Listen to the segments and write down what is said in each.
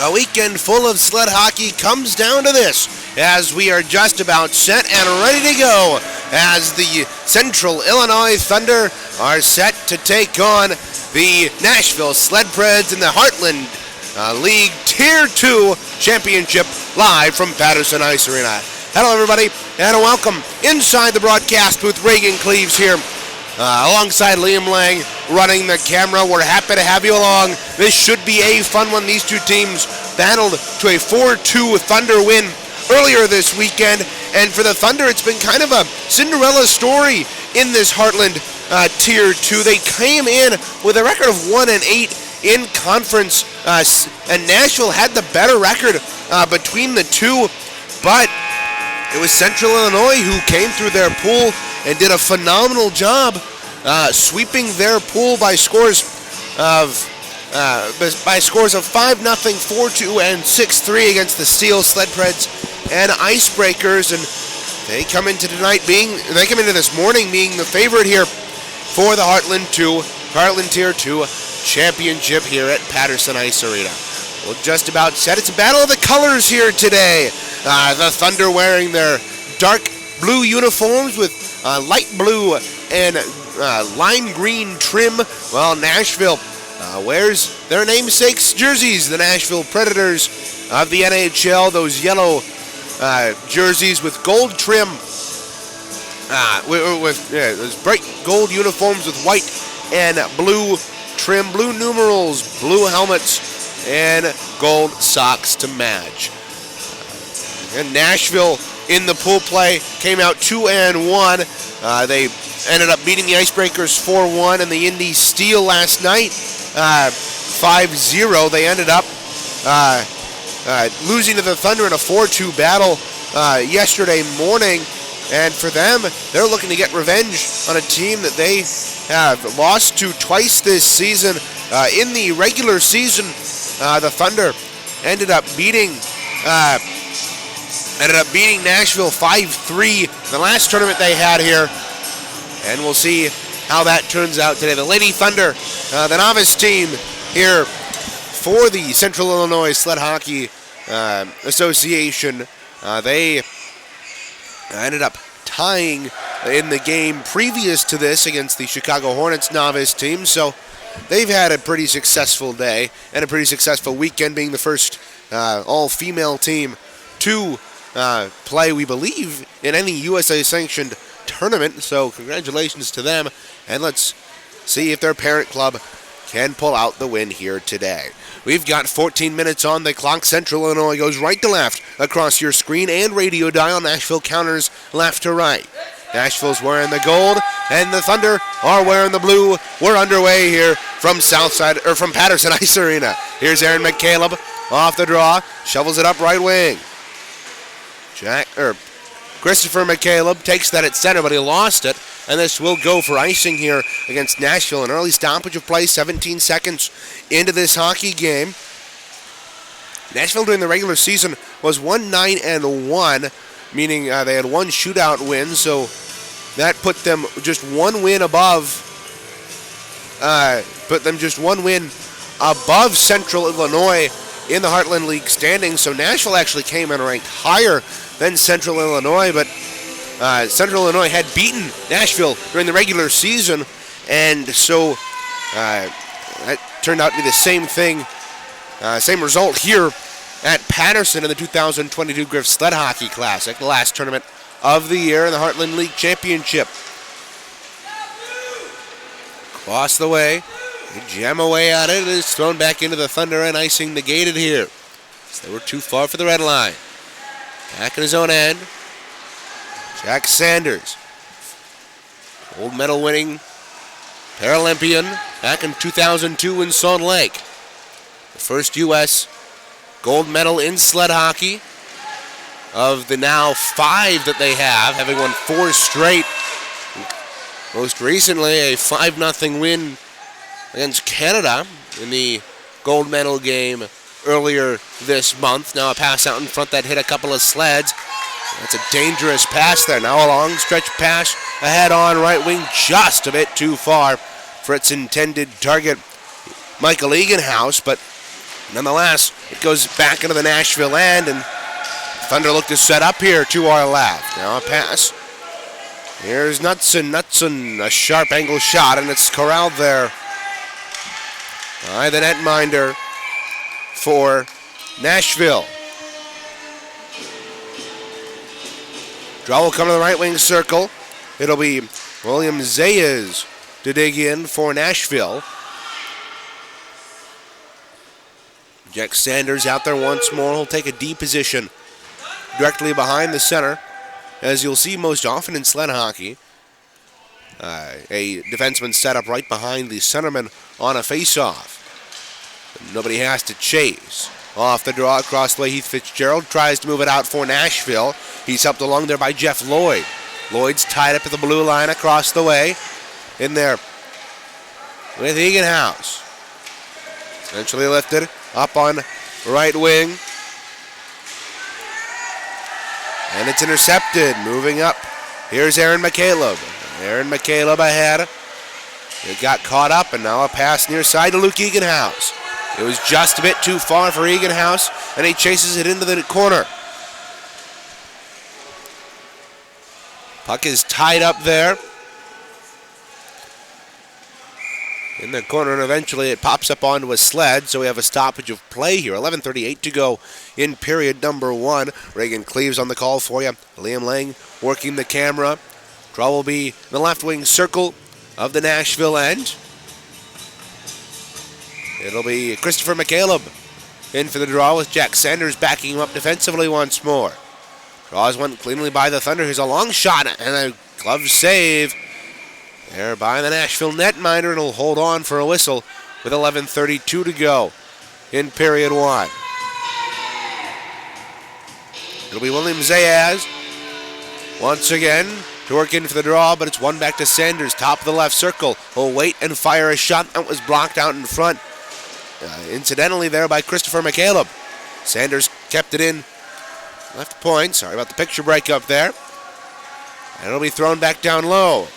A weekend full of sled hockey comes down to this, as we are just about set and ready to go, as the Central Illinois Thunder are set to take on the Nashville Sled Preds in the Heartland League Tier 2 Championship live from Patterson Ice Arena. Hello everybody, and welcome inside the broadcast booth. Reagan Cleaves here, alongside Liam Lang running the camera. We're happy to have you along. This should be a fun one. These two teams battled to a 4-2 Thunder win earlier this weekend, and for the Thunder it's been kind of a Cinderella story in this Heartland Tier 2. They came in with a record of 1-8 in conference, and Nashville had the better record between the two, but it was Central Illinois who came through their pool and did a phenomenal job sweeping their pool by scores of 5-0, 4-2, and 6-3 against the Steel, Sled Preds, and Icebreakers. And they come into this morning being the favorite here for the Heartland Tier 2 Championship here at Patterson Ice Arena. Well, just about set. It's a battle of the colors here today. The Thunder wearing their dark blue uniforms with light blue and lime green trim, while Nashville wears their namesake's jerseys, the Nashville Predators of the NHL, those yellow jerseys with gold trim, with those bright gold uniforms with white and blue trim, blue numerals, blue helmets, and gold socks to match. And Nashville in the pool play came out 2-1. They ended up beating the Icebreakers 4-1 and the Indy Steel last night 5-0. They ended up losing to the Thunder in a 4-2 battle yesterday morning. And for them, they're looking to get revenge on a team that they have lost to twice this season. In the regular season, the Thunder ended up beating Nashville 5-3 the last tournament they had here, and we'll see how that turns out today. The Lady Thunder, the novice team here for the Central Illinois Sled Hockey Association, they ended up tying in the game previous to this against the Chicago Hornets novice team, so they've had a pretty successful day and a pretty successful weekend, being the first all-female team to play, we believe, in any USA-sanctioned tournament. So congratulations to them, and let's see if their parent club can pull out the win here today. We've got 14 minutes on the clock. Central Illinois goes right to left across your screen and radio dial. Nashville counters left to right. Nashville's wearing the gold, and the Thunder are wearing the blue. We're underway here from Patterson Ice Arena. Here's Aaron McCaleb off the draw, shovels it up right wing. Christopher McCaleb takes that at center, but he lost it, and this will go for icing here against Nashville. An early stoppage of play, 17 seconds into this hockey game. Nashville during the regular season was 1-9-1, meaning they had one shootout win, so that put them just one win above Central Illinois in the Heartland League standings. So Nashville actually came in ranked higher than Central Illinois, but Central Illinois had beaten Nashville during the regular season, and so that turned out to be the same thing, same result here at Patterson in the 2022 Griff Sled Hockey Classic, the last tournament of the year in the Heartland League Championship. Across the way, they jam away at it. It is thrown back into the Thunder, and icing negated here, so they were too far for the red line. Back in his own end, Jack Sanders, gold medal winning Paralympian back in 2002 in Salt Lake. The first U.S. gold medal in sled hockey of the now 5 that they have, having won 4 straight. Most recently, a 5-0 win against Canada in the gold medal game earlier this month. Now a pass out in front that hit a couple of sleds. That's a dangerous pass there. Now a long stretch pass ahead on right wing, just a bit too far for its intended target, Michael Eganhouse, but Nonetheless, it goes back into the Nashville end, and Thunder look to set up here to our left. Now a pass. Here's Knutson, a sharp angle shot, and it's corralled there by the netminder for Nashville. Draw will come to the right wing circle. It'll be William Zayas to dig in for Nashville. Jack Sanders out there once more. He'll take a D position directly behind the center, as you'll see most often in sled hockey. A defenseman set up right behind the centerman on a face-off. Nobody has to chase. Off the draw across the way, Heath Fitzgerald tries to move it out for Nashville. He's helped along there by Jeff Lloyd. Lloyd's tied up at the blue line across the way. In there with Eganhouse. Eventually lifted up on right wing. And it's intercepted. Moving up. Here's Aaron McCaleb. Aaron McCaleb ahead. It got caught up, and now a pass near side to Luke Eganhouse. It was just a bit too far for Eganhouse, and he chases it into the corner. Puck is tied up there in the corner, and eventually it pops up onto a sled, so we have a stoppage of play here. 11:38 to go in period number 1. Reagan Cleaves on the call for you. Liam Lang working the camera. Draw will be in the left wing circle of the Nashville end. It'll be Christopher McCaleb in for the draw, with Jack Sanders backing him up defensively once more. Draws one cleanly by the Thunder. Here's a long shot and a glove save there by the Nashville netminder, and he'll hold on for a whistle with 11:32 to go in period 1. It'll be William Zayas once again to work in for the draw, but it's one back to Sanders, top of the left circle. He'll wait and fire a shot that was blocked out in front. Incidentally there by Christopher McCaleb. Sanders kept it in left point. Sorry about the picture breakup there. And it'll be thrown back down low.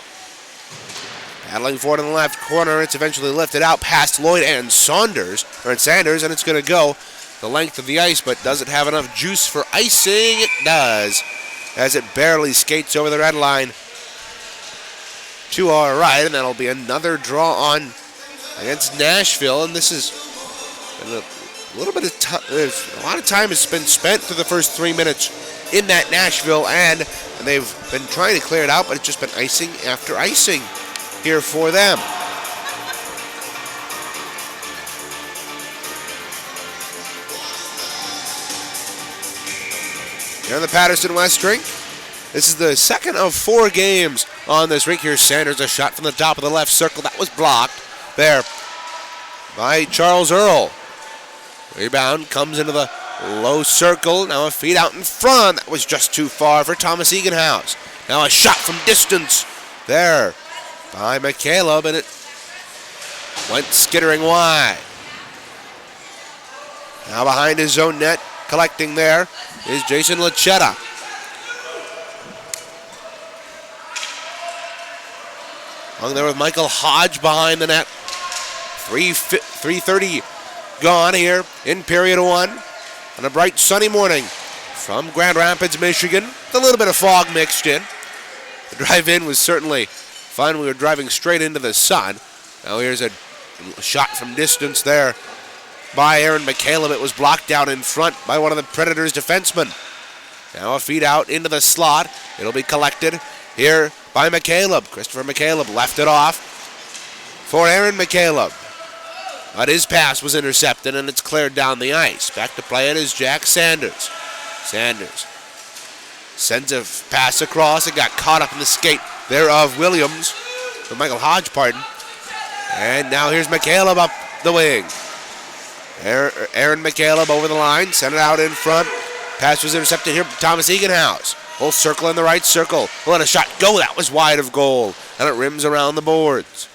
Paddling forward in the left corner. It's eventually lifted out past Lloyd and Sanders, and it's going to go the length of the ice, but does it have enough juice for icing? It does, as it barely skates over the red line to our right, and that'll be another draw on against Nashville, and this is a little bit of time. A lot of time has been spent through the first 3 minutes in that Nashville end, and they've been trying to clear it out, but it's just been icing after icing here for them. Here in the Patterson West rink, this is the second of 4 games on this rink. Here's Sanders, a shot from the top of the left circle. That was blocked there by Charles Earl. Rebound comes into the low circle. Now a feed out in front. That was just too far for Thomas Eganhouse. Now a shot from distance there by McCaleb, and it went skittering wide. Now behind his own net, collecting there, is Jason Lachetta. Along there with Michael Hodge behind the net. 3:30 gone here in period 1 on a bright sunny morning from Grand Rapids, Michigan. With a little bit of fog mixed in. The drive-in was certainly fun. We were driving straight into the sun. Now here's a shot from distance there by Aaron McCaleb. It was blocked out in front by one of the Predators' defensemen. Now a feed out into the slot. It'll be collected here by McCaleb. Christopher McCaleb left it off for Aaron McCaleb. But his pass was intercepted, and it's cleared down the ice. Back to play it is Jack Sanders. Sanders sends a pass across. It got caught up in the skate there of Williams. Or Michael Hodge, pardon. And now here's McCaleb up the wing. Aaron McCaleb over the line. Sent it out in front. Pass was intercepted here by Thomas Eganhouse. Whole circle in the right circle. We'll let a shot go. That was wide of goal. And it rims around the boards.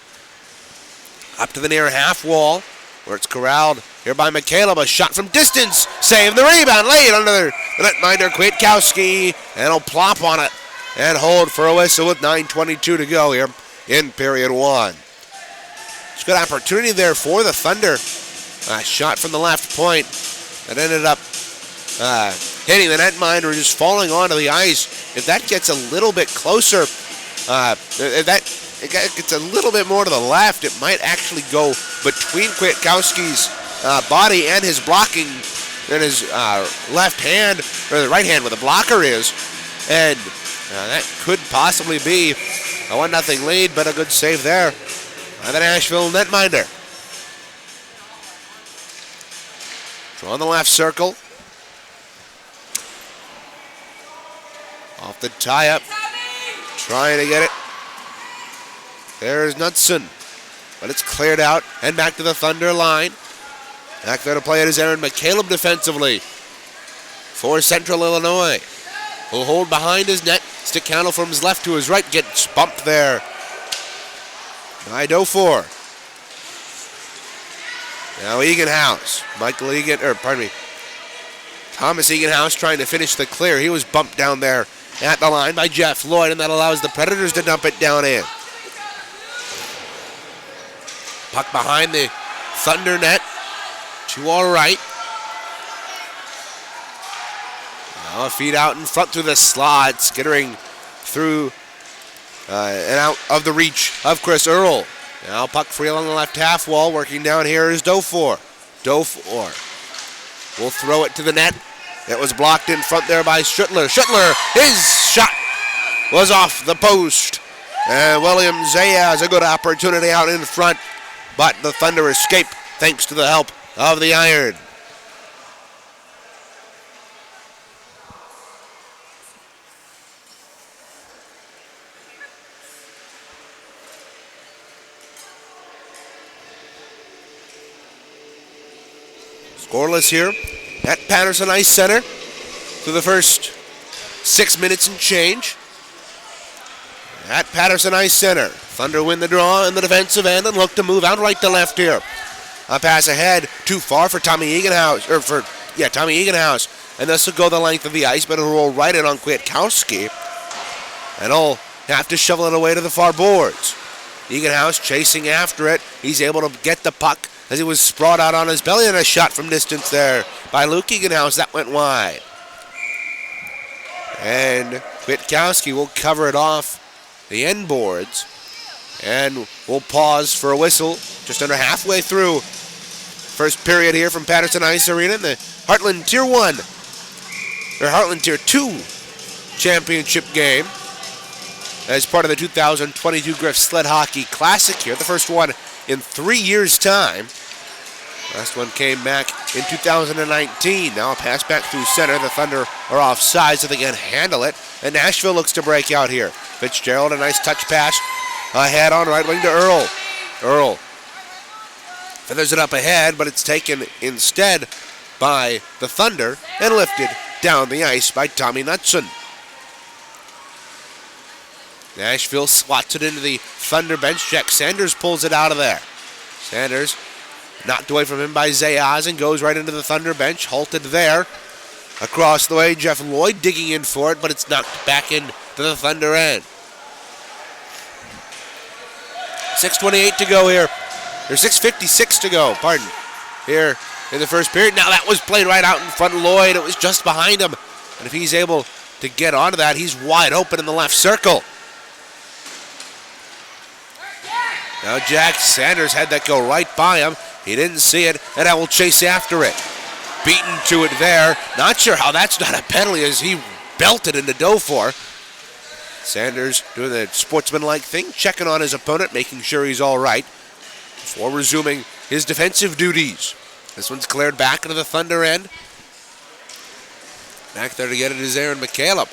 Up to the near half wall, where it's corralled here by McCaleb. A shot from distance. Save the rebound. Laid under the netminder, Kwiatkowski. And he'll plop on it and hold for a whistle with 9:22 to go here in period 1. It's a good opportunity there for the Thunder A shot from the left point that ended up hitting the netminder and just falling onto the ice. If that gets a little bit closer, if that gets a little bit more to the left, it might actually go between Kwiatkowski's body and his blocking, and his left hand, or the right hand where the blocker is. And that could possibly be a 1-0 lead, but a good save there by the Nashville netminder. Draw in the left circle. Off the tie-up. Trying to get it. There's Knutson. But it's cleared out and back to the Thunder line. Back there to play it is Aaron McCaleb defensively for Central Illinois. Will hold behind his net. Stick handle from his left to his right. Gets bumped there by Dofor. Now Eganhouse. Thomas Eganhouse trying to finish the clear. He was bumped down there at the line by Jeff Lloyd, and that allows the Predators to dump it down in. Puck behind the Thunder net to our right. Now a feed out in front through the slot, skittering through and out of the reach of Chris Earl. Now puck free along the left half wall. Working down here is Dofor. Dofor will throw it to the net. It was blocked in front there by Schuttler. Schuttler, his shot was off the post. And William Zaya has a good opportunity out in front, but the Thunder escape thanks to the help of the Iron. Scoreless here at Patterson Ice Center through the first 6 minutes and change. At Patterson Ice Center, Thunder win the draw in the defensive end and look to move out right to left here. A pass ahead, too far for Tommy Eganhouse, Tommy Eganhouse. And this will go the length of the ice, but it'll roll right in on Kwiatkowski. And he'll have to shovel it away to the far boards. Eganhouse chasing after it. He's able to get the puck as he was sprawled out on his belly, and a shot from distance there by Luke Eganhouse. That went wide. And Kwiatkowski will cover it off the end boards, and we'll pause for a whistle just under halfway through first period here from Patterson Ice Arena in the Heartland Tier 1, or Heartland Tier 2 championship game as part of the 2022 Griff Sled Hockey Classic here, the first one in 3 years' time. Last one came back in 2019. Now a pass back through center. The Thunder are offside, so they can handle it. And Nashville looks to break out here. Fitzgerald, a nice touch pass ahead on right wing to Earl. Earl feathers it up ahead, but it's taken instead by the Thunder and lifted down the ice by Tommy Knutson. Nashville swats it into the Thunder bench. Jack Sanders pulls it out of there. Sanders knocked away from him by Zayaz and goes right into the Thunder bench. Halted there. Across the way, Jeff Lloyd digging in for it, but it's knocked back into the Thunder end. 6:28 to go here. Or 6:56 to go, pardon. Here in the first period. Now that was played right out in front of Lloyd. It was just behind him. And if he's able to get onto that, he's wide open in the left circle. Now Jack Sanders had that go right by him. He didn't see it, and I will chase after it. Beaten to it there. Not sure how that's not a penalty as he belted into Dofor. Sanders doing the sportsmanlike thing, checking on his opponent, making sure he's all right before resuming his defensive duties. This one's cleared back into the Thunder end. Back there to get it is Aaron McCaleb.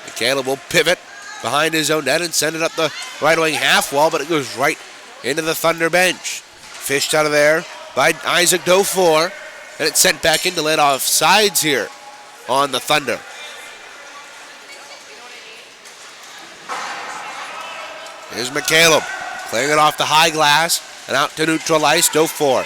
McCaleb will pivot behind his own net and send it up the right wing half wall, but it goes right into the Thunder bench. Fished out of there by Isaac Dofor, and it's sent back in to let off sides here on the Thunder. Here's McCaleb clearing it off the high glass and out to neutral ice. Dofor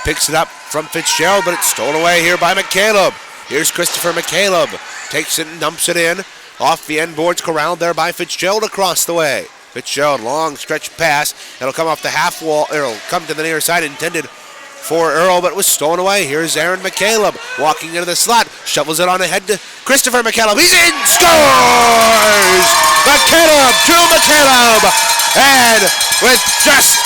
picks it up from Fitzgerald, but it's stolen away here by McCaleb. Here's Christopher McCaleb. Takes it and dumps it in. Off the end boards, corralled there by Fitzgerald across the way. Fitzgerald, long stretch pass. It'll come off the half wall. It'll come to the near side, intended for Earl, but it was stolen away. Here's Aaron McCaleb walking into the slot. Shovels it on ahead to Christopher McCaleb. He's in! Scores! McCaleb to McCaleb! And with just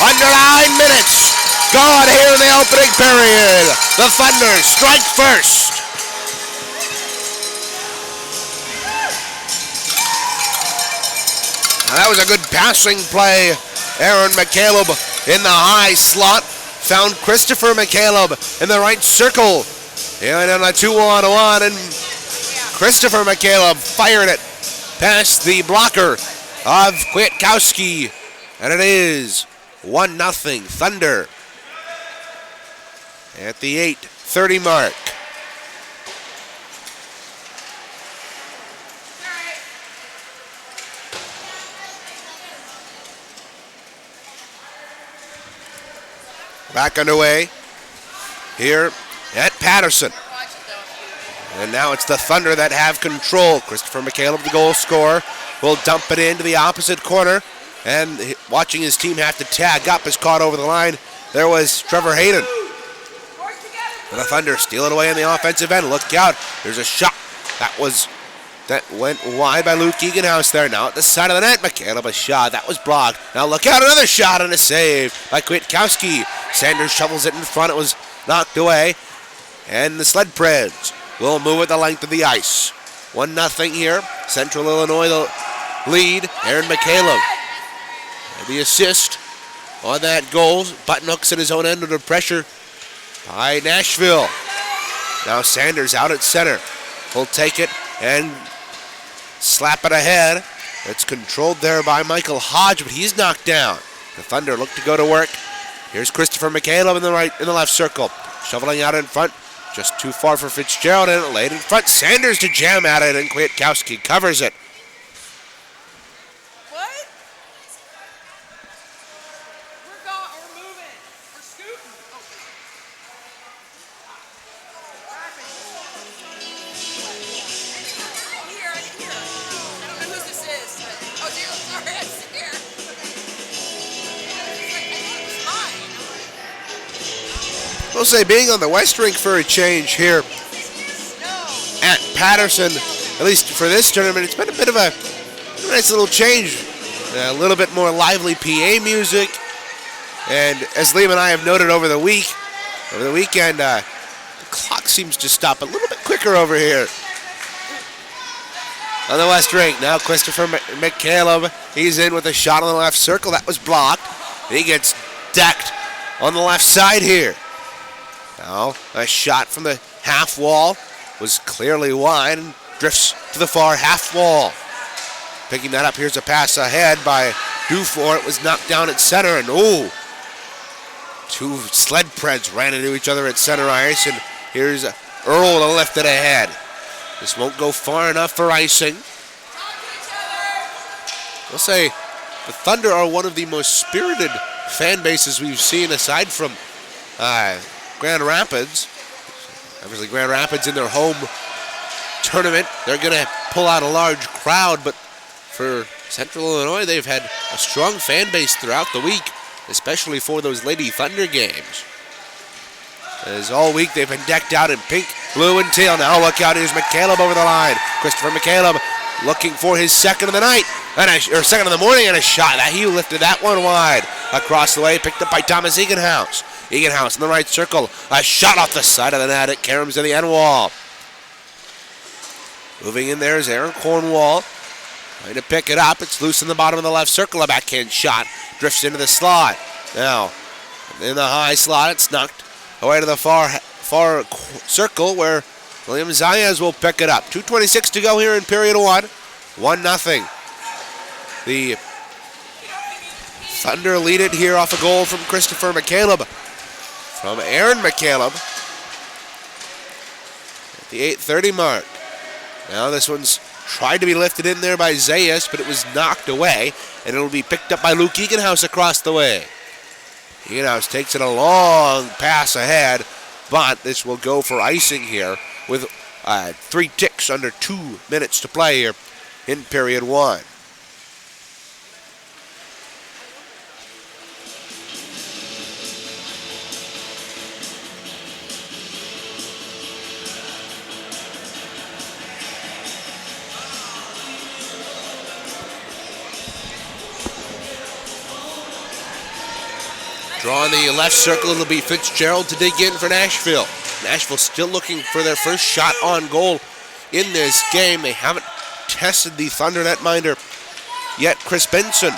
under 9 minutes gone here in the opening period, the Thunder strike first. Now that was a good passing play. Aaron McCaleb in the high slot found Christopher McCaleb in the right circle. And on a 2-on-1, and Christopher McCaleb fired it past the blocker of Kwiatkowski. And it is 1-0 Thunder at the 8:30 mark. Back underway here at Patterson. And now it's the Thunder that have control. Christopher McCaleb, the goal scorer, will dump it into the opposite corner. And watching his team have to tag up is caught over the line. There was Trevor Hayden. And the Thunder steal it away in the offensive end. Look out. There's a shot. That went wide by Luke Eganhouse there. Now at the side of the net, McCaleb a shot. That was blocked. Now look out, another shot and a save by Kwiatkowski. Sanders shovels it in front. It was knocked away. And the Sled Preds will move it the length of the ice. 1-0 here. Central Illinois the lead. Aaron McCaleb. And the assist on that goal. Button hooks at his own end under pressure by Nashville. Now Sanders out at center. Will take it and slap it ahead. It's controlled there by Michael Hodge, but he's knocked down. The Thunder look to go to work. Here's Christopher McCaleb in the left circle. Shoveling out in front. Just too far for Fitzgerald, and it laid in front. Sanders to jam at it, and Kwiatkowski covers it. What? We're moving. We're scooting. Here. I don't know who this is. But, sorry, I'm scared. We'll say being on the West Rink for a change here at Patterson, at least for this tournament, it's been a bit of a nice little change. A little bit more lively PA music. And as Liam and I have noted over the weekend, the clock seems to stop a little bit quicker over here on the West Rink. Now Christopher McCaleb, he's in with a shot on the left circle. That was blocked. He gets decked on the left side here. Now, a shot from the half wall was clearly wide and drifts to the far half wall. Picking that up, here's a pass ahead by Dufour. It was knocked down at center, and two Sled Preds ran into each other at center ice, and here's Earl to lift it ahead. This won't go far enough for icing. I'll say the Thunder are one of the most spirited fan bases we've seen aside from Grand Rapids. Obviously, Grand Rapids in their home tournament, they're going to pull out a large crowd, but for Central Illinois, they've had a strong fan base throughout the week, especially for those Lady Thunder games. As all week, they've been decked out in pink, blue, and teal. Now look out, here's McCaleb over the line. Christopher McCaleb looking for his second of the night, or second of the morning, and a shot. He lifted that one wide. Across the way, picked up by Thomas Eganhouse. Eganhouse in the right circle. A shot off the side of the net. It caroms to the end wall. Moving in there is Aaron Cornwall. Trying to pick it up. It's loose in the bottom of the left circle. A backhand shot drifts into the slot. Now, in the high slot, it's knocked away to the far circle where William Zayas will pick it up. 2:26 to go here in period 1. 1-0. The Thunder lead it here off a goal from Christopher McCaleb. From Aaron McCaleb at the 8:30 mark. Now this one's tried to be lifted in there by Zayas, but it was knocked away, and it'll be picked up by Luke Eganhouse across the way. Eganhouse takes it a long pass ahead, but this will go for icing here with 3 ticks under 2 minutes to play here in period 1. Draw in the left circle, it'll be Fitzgerald to dig in for Nashville. Nashville still looking for their first shot on goal in this game. They haven't tested the Thunder netminder yet. Chris Benson.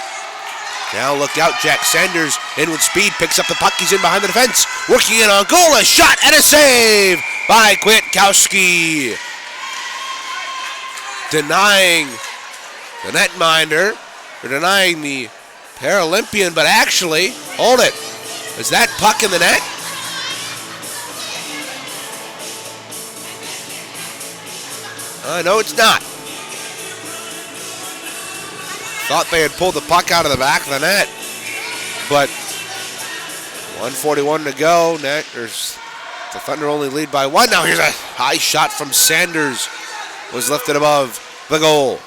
Now look out, Jack Sanders in with speed, picks up the puck, he's in behind the defense, working in on goal, a shot and a save by Kwiatkowski. Denying the netminder, or denying the Paralympian, but actually, hold it, is that puck in the net? No, it's not. Thought they had pulled the puck out of the back of the net, but 1:41 to go. The Thunder only lead by one. Now here's a high shot from Sanders. Was lifted above the goal.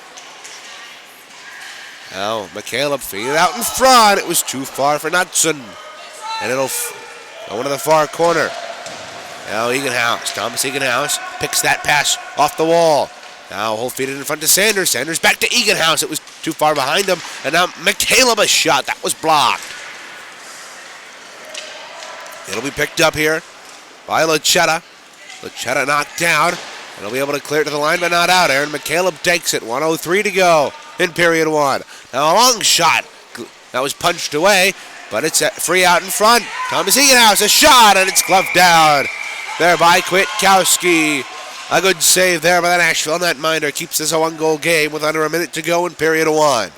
Now McCaleb feed it out in front. It was too far for Knutson. And it'll go into the far corner. Now Thomas Eganhouse picks that pass off the wall. Now he'll feed it in front to Sanders. Sanders back to Eganhouse. It was too far behind him. And now McCaleb a shot. That was blocked. It'll be picked up here by Lachetta. Lachetta knocked down. And he'll be able to clear it to the line, but not out. Aaron McCaleb takes it. 1:03 to go in period one. Now a long shot. That was punched away, but it's free out in front. Thomas Eganhouse, a shot, and it's gloved down there by Kwiatkowski. A good save there by the Nashville netminder. Keeps this a one-goal game with under a minute to go in period one.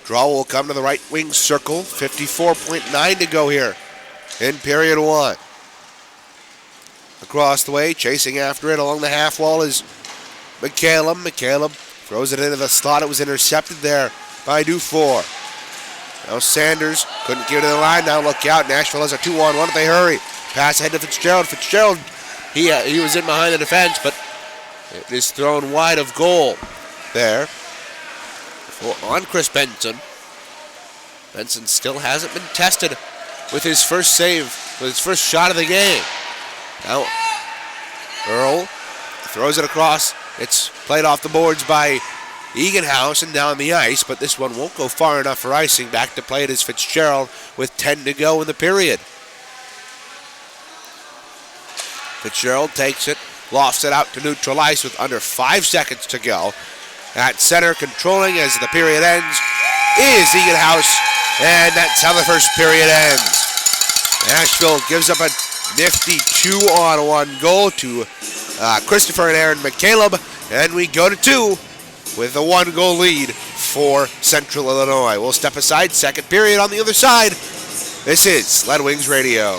Draw will come to the right wing circle. 54.9 to go here in period one. Across the way, chasing after it along the half wall is McCaleb. McCaleb throws it into the slot. It was intercepted there by Dufour. Now Sanders couldn't get it to the line. Now look out. Nashville has a 2-on-1 if they hurry. Pass ahead to Fitzgerald. Fitzgerald, he was in behind the defense, but it is thrown wide of goal there on Chris Benson. Benson still hasn't been tested with his first save, with his first shot of the game. Now Earl throws it across. It's played off the boards by Eganhouse and down the ice, but this one won't go far enough for icing. Back to play it is Fitzgerald with 10 to go in the period. Fitzgerald takes it, lofts it out to neutral ice with under 5 seconds to go. At center, controlling as the period ends, is Eganhouse, and that's how the first period ends. Nashville gives up a nifty 2-on-1 goal to Christopher and Aaron McCaleb, and we go to 2 with a 1-goal lead for Central Illinois. We'll step aside, second period on the other side. This is Sled Wings Radio.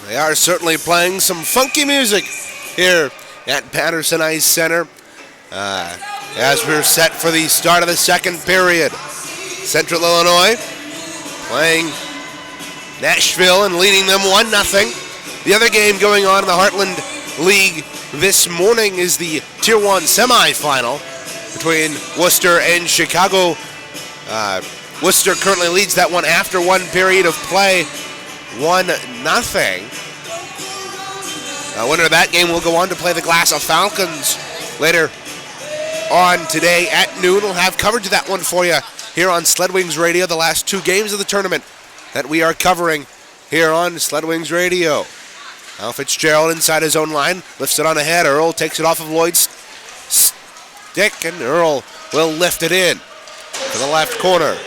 They are certainly playing some funky music here at Patterson Ice Center as we're set for the start of the second period. Central Illinois playing Nashville and leading them 1-0. The other game going on in the Heartland League this morning is the Tier 1 semifinal between Worcester and Chicago. Worcester currently leads that one after one period of play, 1-0. Winner of that game will go on to play the Glass of Falcons later on today at noon. We'll have coverage of that one for you here on Sled Wings Radio, the last two games of the tournament that we are covering here on Sled Wings Radio. Now Fitzgerald inside his own line, lifts it on ahead. Earl takes it off of Lloyd's stick, and Earl will lift it in to the left corner.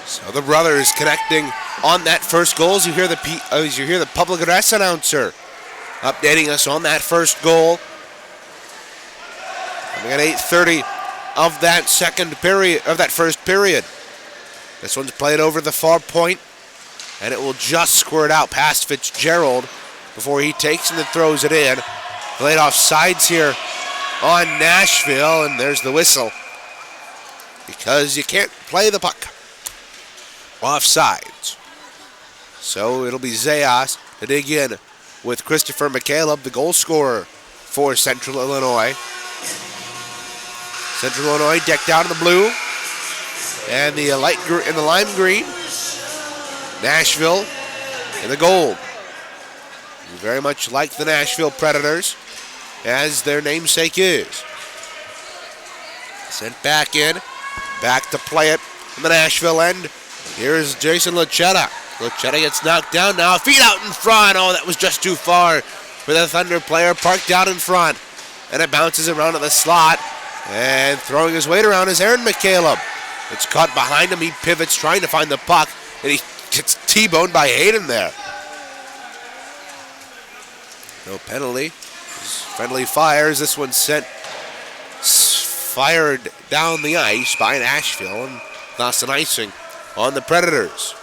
So the brothers connecting on that first goal as you hear the public address announcer updating us on that first goal. We got 8:30 of that first period. This one's played over the far point, and it will just squirt out past Fitzgerald before he takes and throws it in. Played off sides here on Nashville, and there's the whistle because you can't play the puck offsides. So it'll be Zayas to dig in with Christopher McCaleb, the goal scorer for Central Illinois. Central Illinois decked out in the blue and the lime green. Nashville in the gold. Very much like the Nashville Predators, as their namesake is. Sent back in, back to play it from the Nashville end. Here's Jason Luchetta. Luchetta gets knocked down now. Feet out in front. Oh, that was just too far for the Thunder player. Parked out in front. And it bounces around to the slot. And throwing his weight around is Aaron McCaleb. It's caught behind him. He pivots trying to find the puck. And he gets T-boned by Hayden there. No penalty. Friendly fires. This one fired down the ice by Nashville. And thus an icing on the Predators.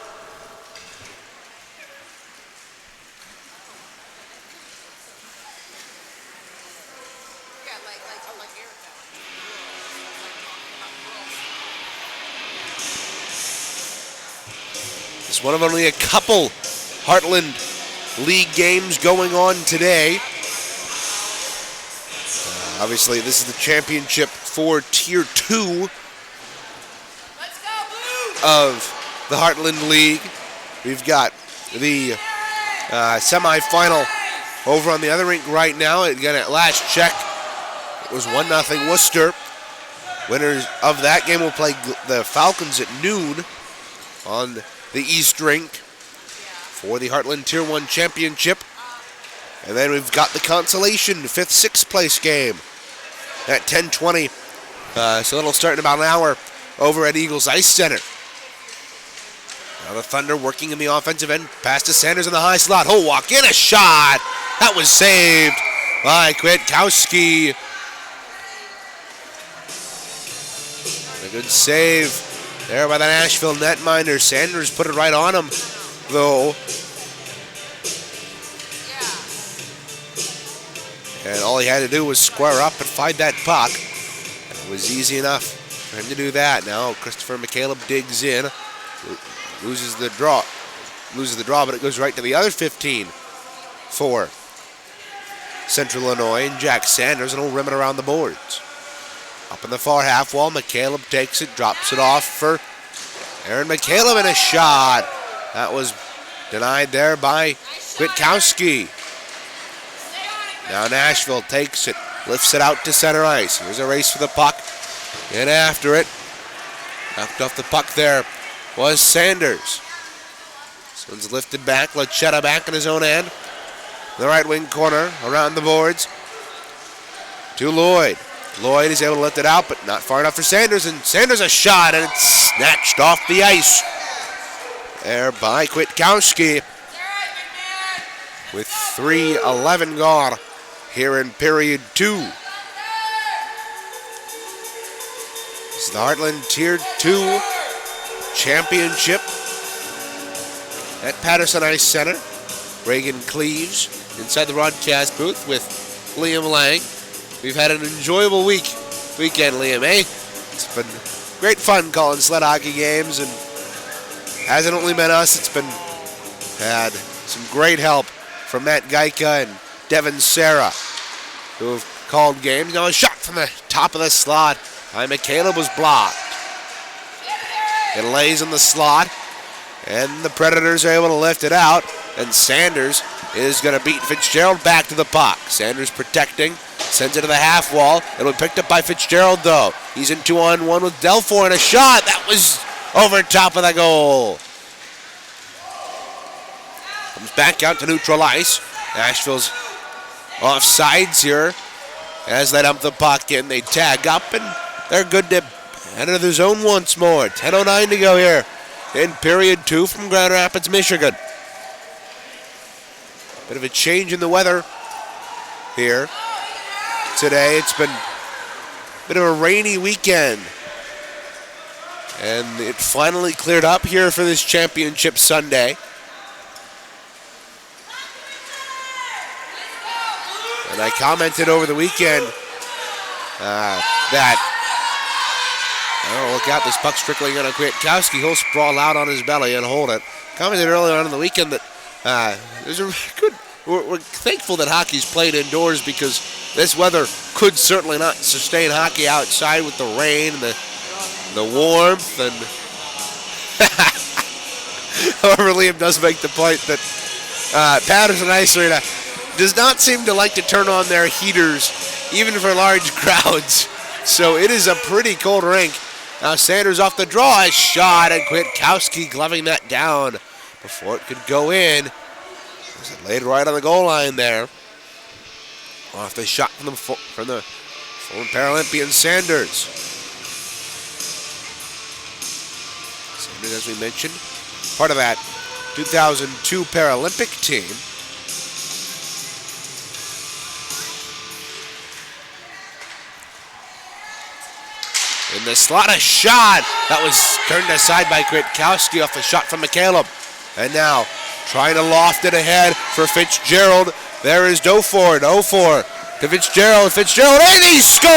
It's one of only a couple Heartland League games going on today. Obviously, this is the championship for Tier 2 of the Heartland League. We've got the semifinal over on the other rink right now. Again, at last check, it was 1-0 Worcester. Winners of that game will play the Falcons at noon on the East Rink for the Heartland Tier 1 Championship. And then we've got the consolation 5th, 6th place game at 10:20. So it'll start in about an hour over at Eagles Ice Center. Now the Thunder working in the offensive end. Pass to Sanders in the high slot. He'll walk in a shot. That was saved by Kwiatkowski. A good save there by the Nashville netminder. Sanders put it right on him, though. And all he had to do was square up and find that puck. It was easy enough for him to do that. Now Christopher McCaleb digs in, loses the draw, but it goes right to the other 15 for Central Illinois. And Jack Sanders, and he'll rim it around the boards. Up in the far half wall, McCaleb takes it, drops it off for Aaron McCaleb, and a shot. That was denied there by Kwiatkowski. Now Nashville takes it, lifts it out to center ice. Here's a race for the puck. In after it. Knocked off the puck there was Sanders. This one's lifted back. Luchetta back in his own end. The right wing corner, around the boards to Lloyd. Lloyd is able to lift it out, but not far enough for Sanders. And Sanders a shot, and it's snatched off the ice there by Kwiatkowski. with 3:11 gone here in period 2. It's the Heartland Tier 2 Championship at Patterson Ice Center. Reagan Cleaves inside the broadcast booth with Liam Lang. We've had an enjoyable weekend, Liam, eh? It's been great fun calling sled hockey games, and hasn't only been us, it's been had some great help from Matt Geika and Devin Serra, who have called games. Now a shot from the top of the slot by McCaleb was blocked. It lays in the slot, and the Predators are able to lift it out, and Sanders is going to beat Fitzgerald back to the puck. Sanders protecting, sends it to the half wall. It'll be picked up by Fitzgerald, though. He's in 2-on-1 with Delfour, and a shot that was over top of the goal. Comes back out to neutral ice. Nashville's offsides here as they dump the puck in. They tag up, and they're good to enter the zone once more. 10:09 to go here in period 2 from Grand Rapids, Michigan. Bit of a change in the weather here today. It's been a bit of a rainy weekend, and it finally cleared up here for this championship Sunday. And I commented over the weekend that, oh, look out, this puck's trickling on a Kwiatkowski. He'll sprawl out on his belly and hold it. Commented earlier on in the weekend that there's a good. We're thankful that hockey's played indoors, because this weather could certainly not sustain hockey outside with the rain and the warmth. And however, Liam does make the point that Patterson Ice Arena does not seem to like to turn on their heaters, even for large crowds. So it is a pretty cold rink. Now Sanders off the draw, a shot, and Kwiatkowski gloving that down before it could go in. It laid right on the goal line there. Off the shot from the former Paralympian Sanders. Sanders, as we mentioned, part of that 2002 Paralympic team. In the slot, a shot that was turned aside by Kwiatkowski off the shot from McCaleb. And now trying to loft it ahead for Fitzgerald. There is Delfour to Fitzgerald. Fitzgerald, and he scores!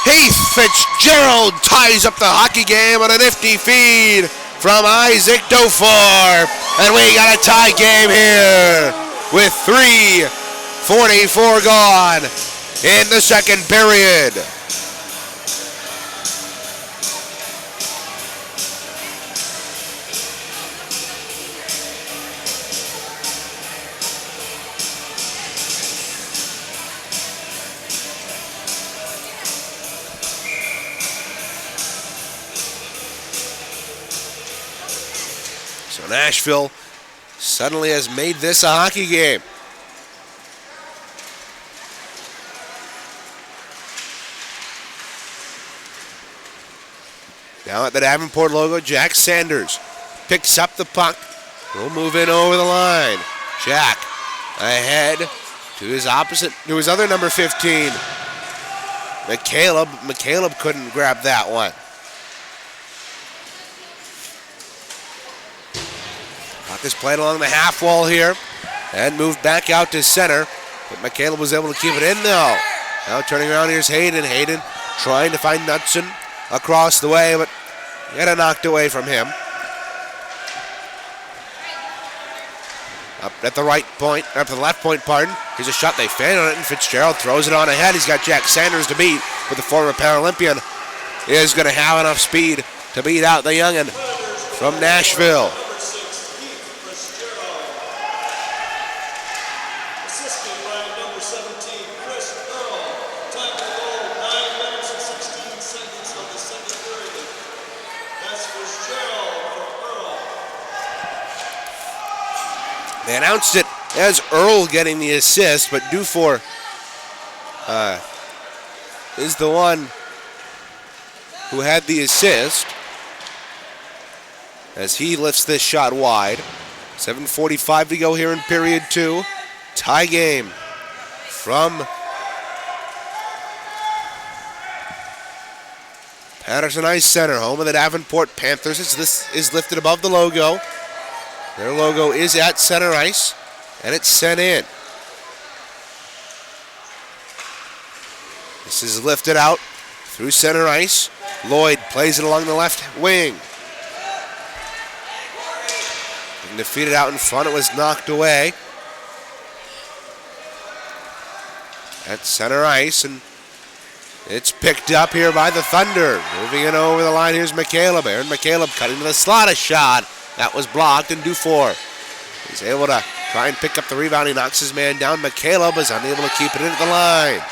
Heath Fitzgerald ties up the hockey game on a nifty feed from Isaac Delfour. And we got a tie game here with 3:44 gone in the second period. So Nashville suddenly has made this a hockey game. Now at the Davenport logo, Jack Sanders picks up the puck. Will move in over the line. Jack ahead to his other number 15. McCaleb couldn't grab that one. Puck is played along the half wall here and moved back out to center. But McCaleb was able to keep it in though. Now turning around, here's Hayden. Hayden trying to find Knutson across the way, but got it knocked away from him. Up at the right point, up to the left point, pardon. Here's a shot, they fan on it, and Fitzgerald throws it on ahead. He's got Jack Sanders to beat, but the former Paralympian is going to have enough speed to beat out the youngin' from Nashville. They announced it as Earl getting the assist, but Dufour is the one who had the assist as he lifts this shot wide. 7:45 to go here in period 2. Tie game from Patterson Ice Center, home of the Davenport Panthers. This is lifted above the logo. Their logo is at center ice, and it's sent in. This is lifted out through center ice. Lloyd plays it along the left wing. And defeated out in front, it was knocked away. At center ice, and it's picked up here by the Thunder. Moving it over the line, here's McCaleb. Aaron McCaleb cutting to the slot, a shot. That was blocked, and Dufour is able to try and pick up the rebound. He knocks his man down. McCaleb is unable to keep it in at the line.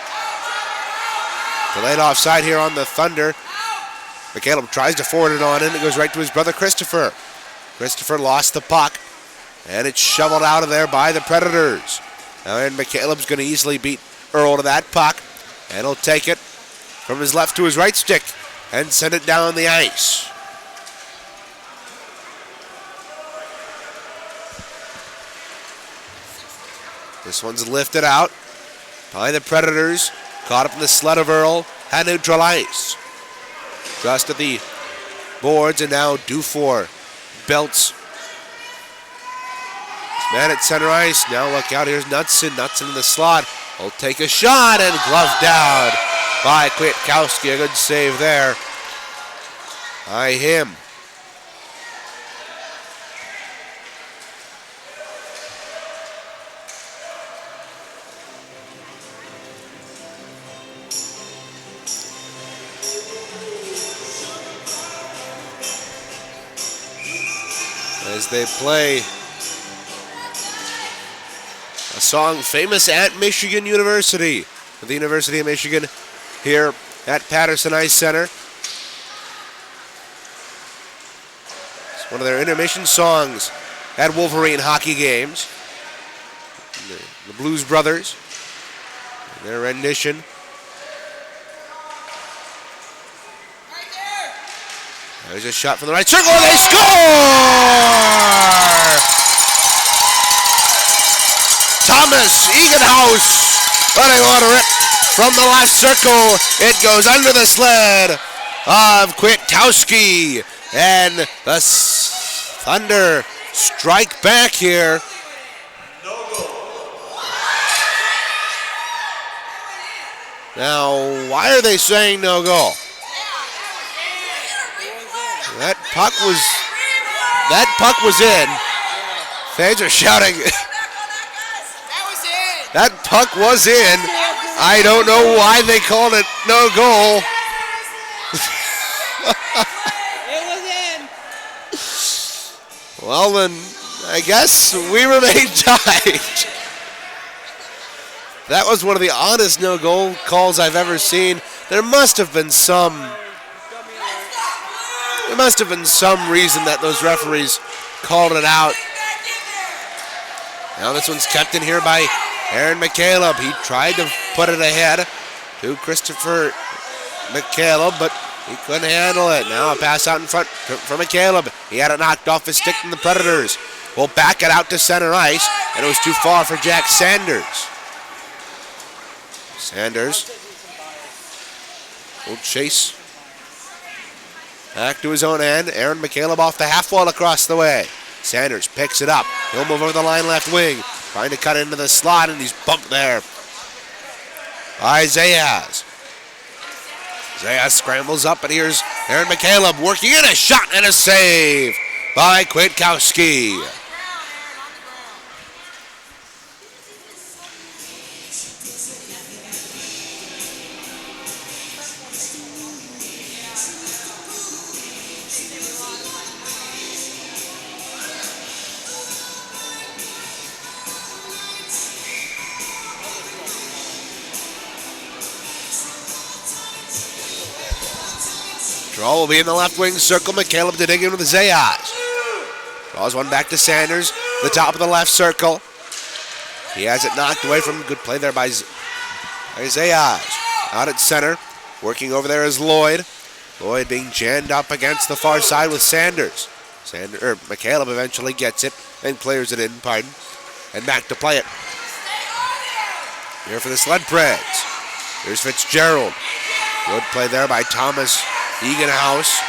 Delayed offside here on the Thunder. McCaleb tries to forward it on in. It goes right to his brother Christopher. Christopher lost the puck, and it's shoveled out of there by the Predators. Now Aaron McCaleb's going to easily beat Earl to that puck, and he'll take it from his left to his right stick and send it down the ice. This one's lifted out by the Predators. Caught up in the sled of Earl. Had neutral ice. Just at the boards, and now Dufour belts. This man at center ice. Now look out. Here's Knutson. Knutson in the slot. Will take a shot, and gloved down by Kwiatkowski. A good save there by him. As they play a song famous at Michigan University, the University of Michigan here at Patterson Ice Center. It's one of their intermission songs at Wolverine hockey games. The Blues Brothers, their rendition. There's a shot from the right circle, and they score! Thomas Eganhouse letting one rip from the left circle. It goes under the sled of Kwiatkowski, and the Thunder strike back here. Now, why are they saying no goal? That puck was in. Fans are shouting. That puck was in. I don't know why they called it no goal. It was in. Well, then, I guess we remain tied. That was one of the oddest no goal calls I've ever seen. There must have been some reason that those referees called it out. Now this one's kept in here by Aaron McCaleb. He tried to put it ahead to Christopher McCaleb, but he couldn't handle it. Now a pass out in front for McCaleb. He had it knocked off his stick from the Predators. Will back it out to center ice, and it was too far for Jack Sanders. Sanders will chase back to his own end. Aaron McCaleb off the half wall across the way. Sanders picks it up. He'll move over the line left wing. Trying to cut into the slot, and he's bumped there by Zayas. Zayas scrambles up, and here's Aaron McCaleb working in a shot and a save by Kwiatkowski. Draw will be in the left wing circle. McCaleb to dig in with Zayas. Draws one back to Sanders. The top of the left circle. He has it knocked away from him. Good play there by Zayas. Out at center. Working over there is Lloyd. Lloyd being jammed up against the far side with Sanders. McCaleb eventually gets it. and clears it in, and back to play it. Here for the Sled Preds. Here's Fitzgerald. Good play there by Thomas Eganhouse.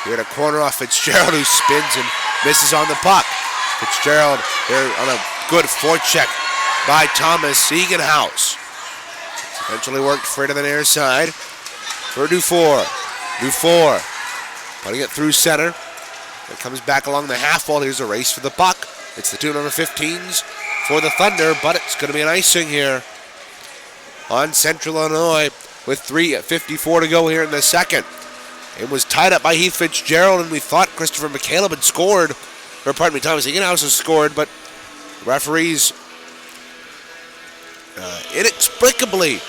Here to corner off Fitzgerald, who spins and misses on the puck. Fitzgerald here on a good forecheck by Thomas Eganhouse. Eventually worked free to the near side for Dufour. Dufour putting it through center. It comes back along the half wall. Here's a race for the puck. It's the two number 15s for the Thunder, but it's going to be an icing here on Central Illinois with 3:54 to go here in the second. It was tied up by Heath Fitzgerald, and we thought Christopher McCaleb had scored, or pardon me, Thomas Eganhouse has scored, but the referees inexplicably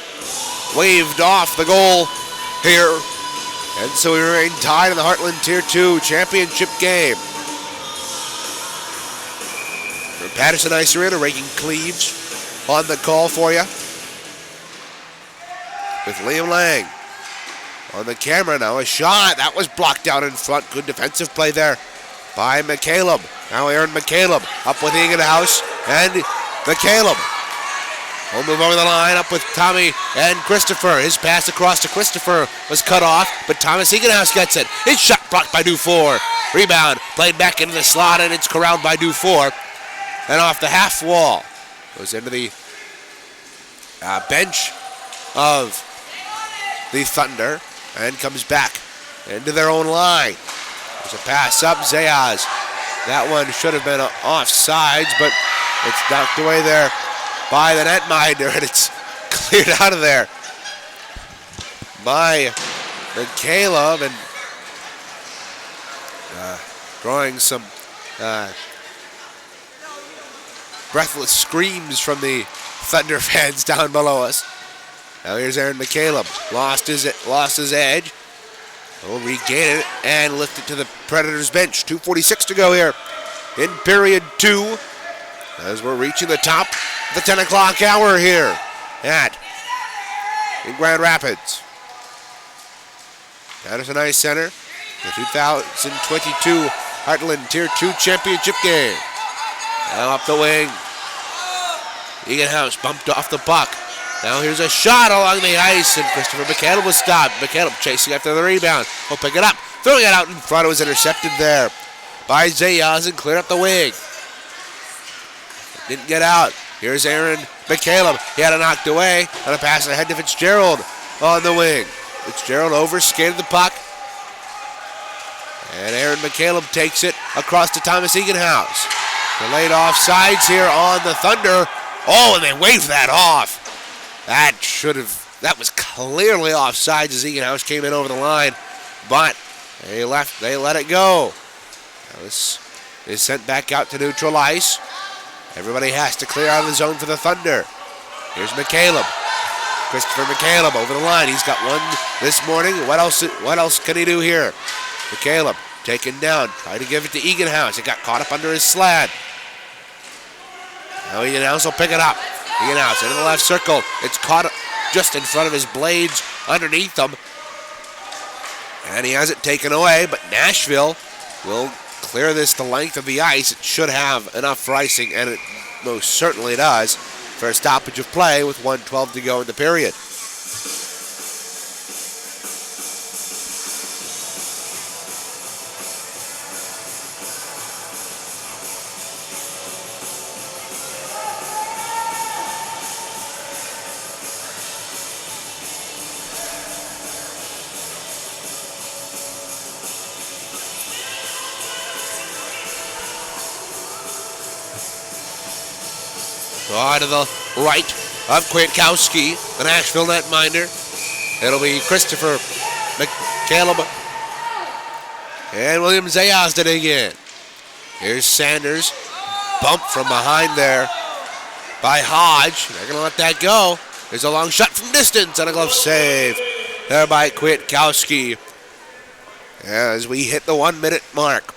waved off the goal here. And so we remain tied in the Heartland Tier 2 championship game. From Patterson Ice Arena, Reagan Cleaves on the call for you. With Liam Lang on the camera now. A shot. That was blocked out in front. Good defensive play there by McCaleb. Now Aaron McCaleb up with Eganhouse and McCaleb. We'll move over the line up with Tommy and Christopher. His pass across to Christopher was cut off, but Thomas Eganhouse gets it. His shot blocked by Dufour. Rebound played back into the slot, and it's corralled by Dufour. And off the half wall. Goes into the bench of the Thunder and comes back into their own line. There's a pass up, Zayas. That one should have been offsides, but it's knocked away there by the netminder, and it's cleared out of there by McCaleb, and drawing some breathless screams from the Thunder fans down below us. Now here's Aaron McCaleb. Lost his edge. Will regain it and lift it to the Predators bench. 2:46 to go here in period 2. As we're reaching the top of the 10 o'clock hour here in Grand Rapids. Patterson Ice Center, the 2022 Heartland Tier 2 championship game. Now up the wing. Eganhouse bumped off the puck. Now here's a shot along the ice, and Christopher McCaleb was stopped. McCaleb chasing after the rebound. He'll pick it up, throwing it out in front. It was intercepted there by Zayas and cleared up the wing. Didn't get out. Here's Aaron McCaleb. He had it knocked away on a pass ahead to Fitzgerald on the wing. Fitzgerald overskated the puck. And Aaron McCaleb takes it across to Thomas Eganhouse. Delayed offsides here on the Thunder. Oh, and they waved that off. That was clearly offsides as Eganhouse came in over the line. But they let it go. Now this is sent back out to neutral ice. Everybody has to clear out of the zone for the Thunder. Here's McCaleb. Christopher McCaleb over the line. He's got one this morning. What else can he do here? McCaleb taken down. Tried to give it to Eganhouse. It got caught up under his sled. Now Eganhouse will pick it up. Eganhouse into the left circle. It's caught just in front of his blades underneath him. And he has it taken away, but Nashville will clear this the length of the ice. It should have enough for icing, and it most certainly does, for a stoppage of play with 1:12 to go in the period. To the right of Kwiatkowski, the Nashville netminder. It'll be Christopher McCaleb and William Zayas to dig in. Here's Sanders, bumped from behind there by Hodge. They're going to let that go. There's a long shot from distance and a glove save there by Kwiatkowski as we hit the 1 minute mark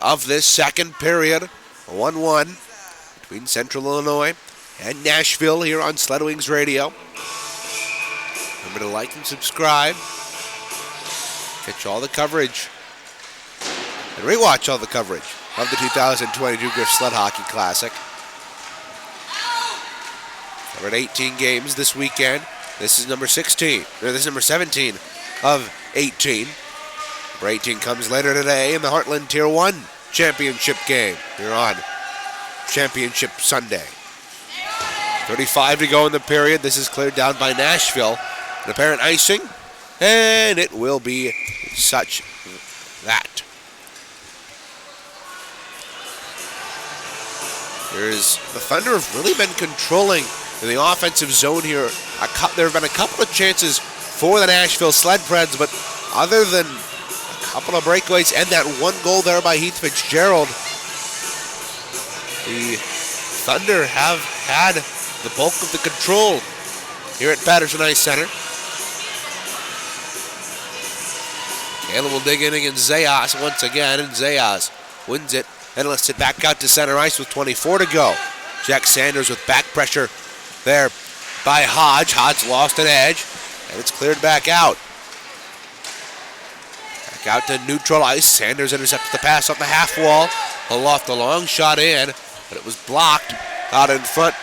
of this second period. 1-1. Between Central Illinois and Nashville here on Sled Wings Radio. Remember to like and subscribe. Catch all the coverage and rewatch all the coverage of the 2022 Griff Sled Hockey Classic. Covered 18 games this weekend. This is number 16, or this is number 17 of 18. Number 18 comes later today in the Heartland Tier 1 Championship game here on Championship Sunday. 35 to go in the period. This is cleared down by Nashville. An apparent icing, and it will be such that. The Thunder have really been controlling in the offensive zone here. There have been a couple of chances for the Nashville Sled Preds, but other than a couple of breakaways and that one goal there by Heath Fitzgerald, the Thunder have had the bulk of the control here at Patterson Ice Center. Caleb will dig in against Zayas once again, and Zayas wins it and lets it back out to center ice with 24 to go. Jack Sanders with back pressure there by Hodge. Hodge lost an edge, and it's cleared back out. Back out to neutral ice. Sanders intercepts the pass off the half wall. Aloft the long shot in, but it was blocked out in front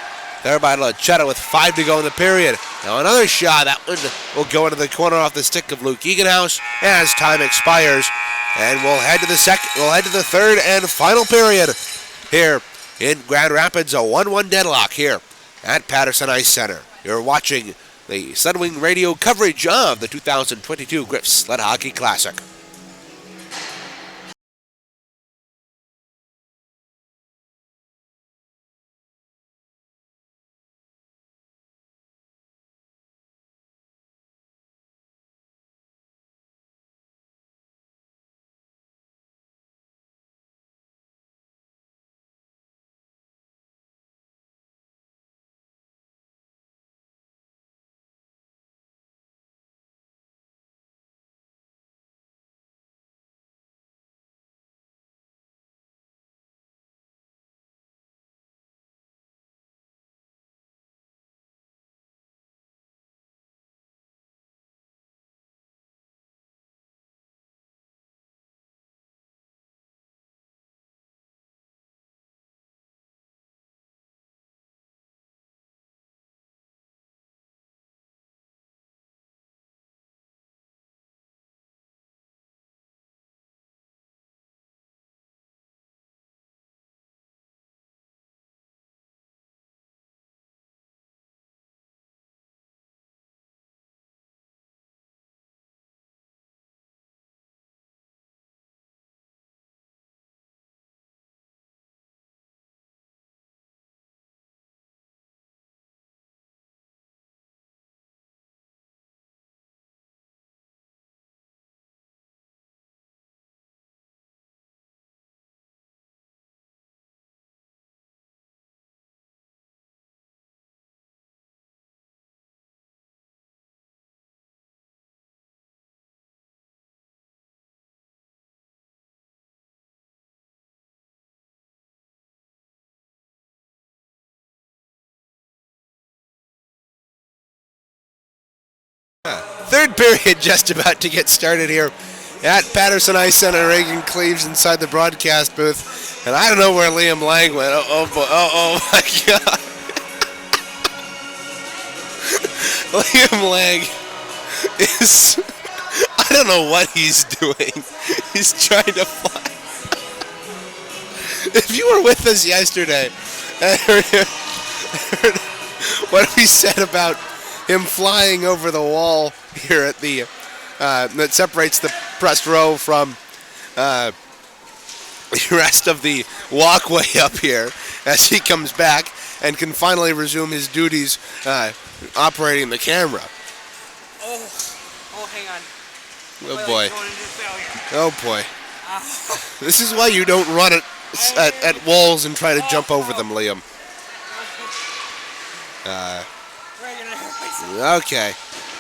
there by Lachetta with 5 to go in the period. Now another shot. That one will go into the corner off the stick of Luke Eganhouse as time expires. And we'll head to the third and final period here in Grand Rapids. A 1-1 deadlock here at Patterson Ice Center. You're watching the Sledwing Radio coverage of the 2022 Griff Sled Hockey Classic. Third period just about to get started here at Patterson Ice Center. Reagan Cleaves inside the broadcast booth. And I don't know where Liam Lang went. Oh boy. Oh my God. Liam Lang is... I don't know what he's doing. He's trying to fly. If you were with us yesterday and heard what we said about him flying over the wall here at the that separates the press row from the rest of the walkway up here as he comes back and can finally resume his duties operating the camera. Oh, hang on. Oh boy. Oh boy. This is why you don't run at walls and try to jump over them, Liam. Okay,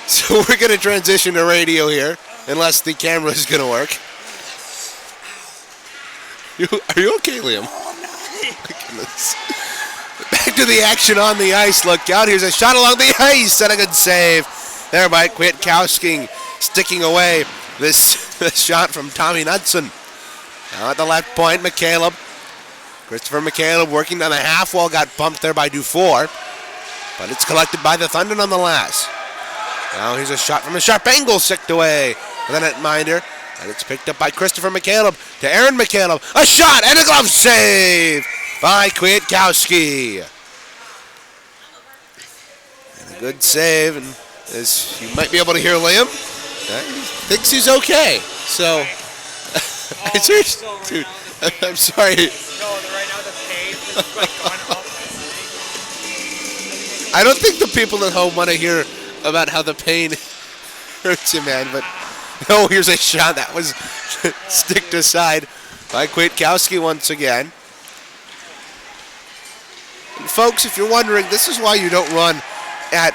so we're going to transition to radio here, unless the camera is going to work. Are you okay, Liam? Oh, my goodness. Back to the action on the ice. Look out, here's a shot along the ice, and a good save there by Kwiatkowski, sticking away this shot from Tommy Knudsen. Now at the left point, McCaleb. Christopher McCaleb working down the half wall, got bumped there by Dufour. But it's collected by the Thunder nonetheless. Now here's a shot from a sharp angle, sicked away with a netminder. And it's picked up by Christopher McCaleb to Aaron McCaleb. A shot and a glove save by Kwiatkowski. And a good save. And as you might be able to hear Liam, he thinks he's okay. So, dude, I'm sorry. No, right now the pay is like going up. I don't think the people at home want to hear about how the pain hurts you, man. But oh, here's a shot that was sticked aside by Kwiatkowski once again. And folks, if you're wondering, this is why you don't run at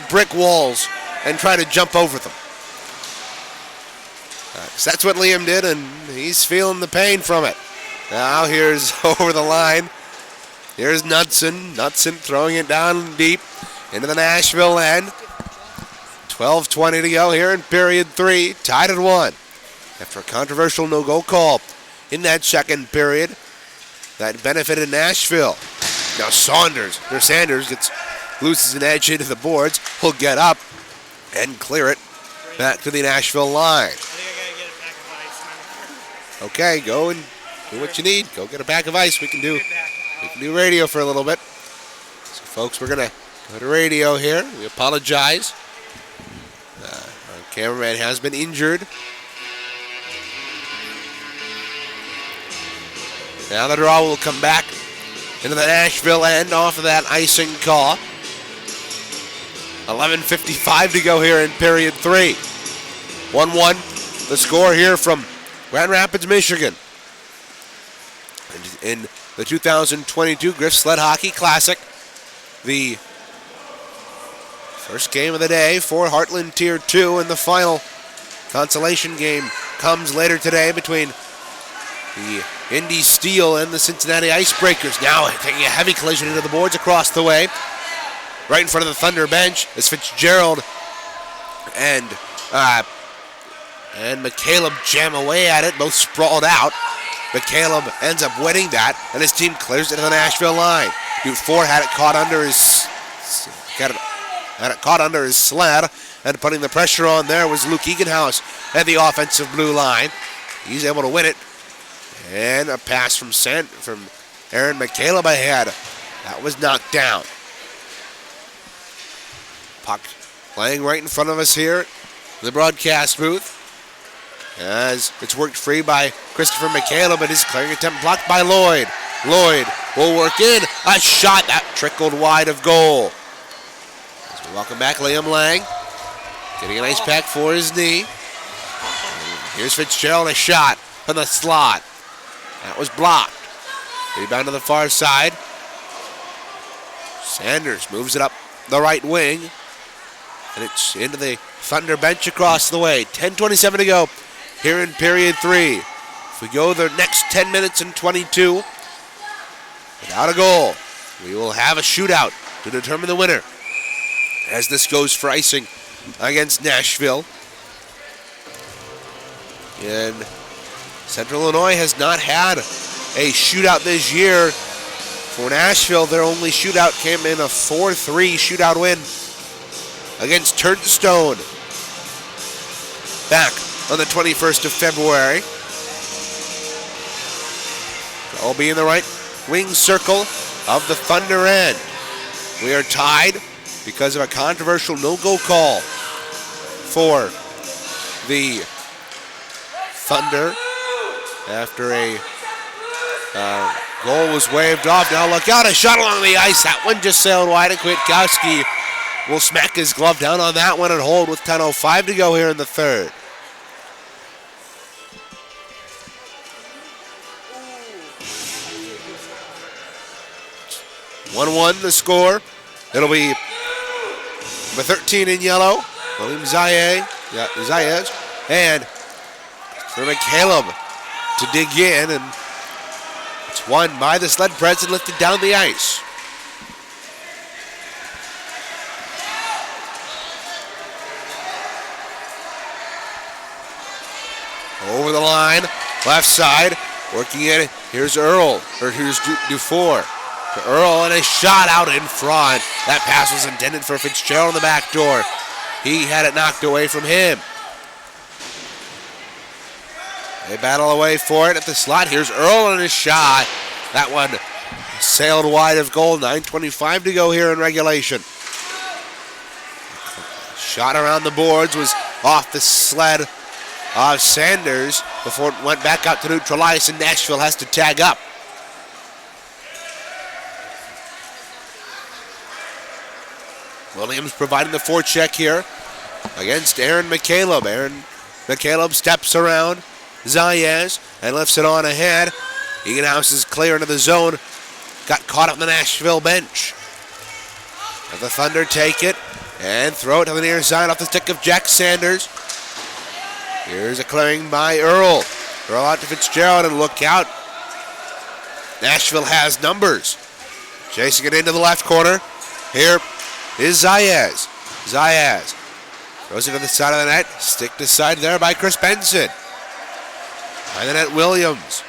brick walls and try to jump over them. 'Cause that's what Liam did, and he's feeling the pain from it. Now here's over the line. Here's Knudsen. Knudsen throwing it down deep into the Nashville end. 12:20 to go here in period 3. Tied at 1. After a controversial no-go call in that second period that benefited Nashville. Now Sanders loses an edge into the boards. He'll get up and clear it back to the Nashville line. Okay, go and do what you need. Go get a bag of ice. We can do radio for a little bit. So, folks, we're going to go to radio here. We apologize. Our cameraman has been injured. Now the draw will come back into the Nashville end off of that icing call. 11:55 to go here in period 3. 1-1 the score here from Grand Rapids, Michigan. In the 2022 Griff Sled Hockey Classic, the first game of the day for Heartland Tier 2, and the final consolation game comes later today between the Indy Steel and the Cincinnati Icebreakers. Now taking a heavy collision into the boards across the way. Right in front of the Thunder bench is Fitzgerald and McCaleb jam away at it, both sprawled out. McCaleb ends up winning that, and his team clears it to the Nashville line. Dufour had it caught under his sled, and putting the pressure on there was Luke Eganhouse at the offensive blue line. He's able to win it, and a pass from Aaron McCaleb ahead. That was knocked down. Puck playing right in front of us here in the broadcast booth, as it's worked free by Christopher McCaleb, but his clearing attempt blocked by Lloyd. Lloyd will work in. A shot that trickled wide of goal. As we welcome back Liam Lang, getting an ice pack for his knee. And here's Fitzgerald, a shot from the slot. That was blocked. Rebound to the far side. Sanders moves it up the right wing, and it's into the Thunder bench across the way. 10:27 to go here in period 3. If we go the next 10 minutes and 22 without a goal, we will have a shootout to determine the winner, as this goes for icing against Nashville. And Central Illinois has not had a shootout this year. For Nashville, their only shootout came in a 4-3 shootout win against Turnstone back on the 21st of February. They'll be in the right wing circle of the Thunder end. We are tied because of a controversial no-go call for the Thunder after a goal was waved off. Now look out, a shot along the ice. That one just sailed wide, and Kwiatkowski will smack his glove down on that one and hold with 10:05 to go here in the third. (1-1) the score. It'll be number 13 in yellow, William Zayez, and for McCaleb to dig in, and it's won by the Sled Preds and lifted down the ice. Over the line, Left side, working in. Here's Earl, or here's Dufour. To Earl, and a shot out in front. That pass was intended for Fitzgerald in the back door. He had it knocked away from him. They battle away for it at the slot. Here's Earl and his shot. That one sailed wide of goal. 9:25 to go here in regulation. Shot around the boards was off the sled of Sanders before it went back out to neutral ice, and Nashville has to tag up. Williams providing the forecheck here against Aaron McCaleb. Aaron McCaleb steps around Zayas and lifts it on ahead. Eganhouse is clear into the zone. Got caught up in the Nashville bench. And the Thunder take it and throw it to the near side off the stick of Jack Sanders. Here's a clearing by Earl. Throw out to Fitzgerald and look out. Nashville has numbers. Chasing it into the left corner. Here is Zayas. Zayas throws it to the side of the net. Stick to side there by Chris Benson. By the net, Williams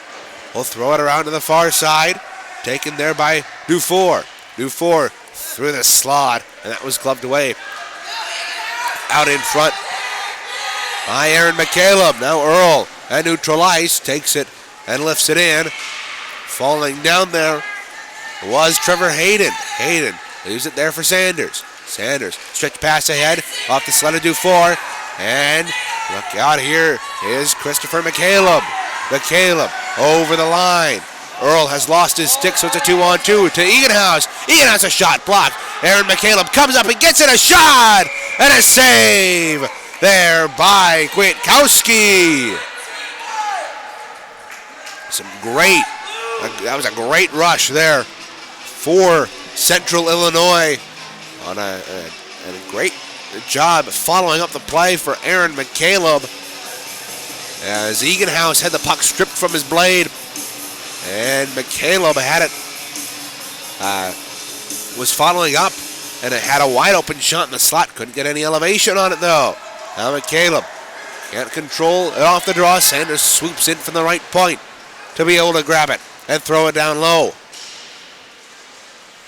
will throw it around to the far side. Taken there by Dufour. Dufour through the slot, and that was gloved away. Out in front by Aaron McCaleb. Now Earl at neutral ice takes it and lifts it in. Falling down there was Trevor Hayden. Hayden leaves it there for Sanders. Sanders stretch pass ahead off the sled of Dufour. And look out, here is Christopher McCaleb. McCaleb over the line. Earl has lost his stick, so it's a 2-on-2 to Eganhouse. Eganhouse a shot blocked. Aaron McCaleb comes up and gets it, a shot and a save there by Kwiatkowski. That was a great rush there for Central Illinois on a great job following up the play for Aaron McCaleb as Eganhouse had the puck stripped from his blade, and McCaleb had it, was following up, and it had a wide open shot in the slot. Couldn't get any elevation on it though. Now McCaleb can't control it off the draw. Sanders swoops in from the right point to be able to grab it and throw it down low.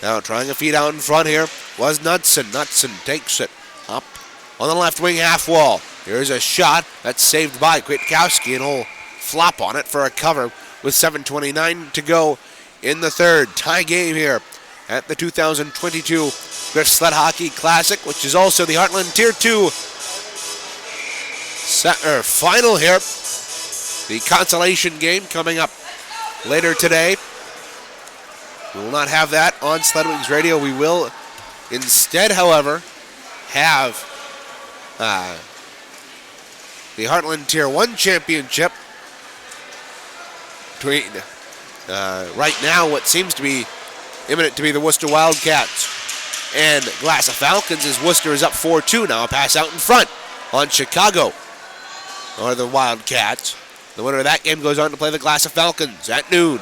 Now trying to feed out in front here was Knudsen. Knudsen takes it up on the left wing half wall. Here's a shot that's saved by Kwiatkowski, and he'll flop on it for a cover with 7:29 to go in the third. Tie game here at the 2022 Griff Sled Hockey Classic, which is also the Heartland Tier 2 final here. The consolation game coming up later today. We will not have that on Sledwings Radio. We will instead, however, have the Heartland Tier 1 Championship between right now what seems to be imminent to be the Worcester Wildcats and Glass of Falcons, as Worcester is up 4-2 now. A pass out in front on Chicago, or the Wildcats. The winner of that game goes on to play the Glass of Falcons at noon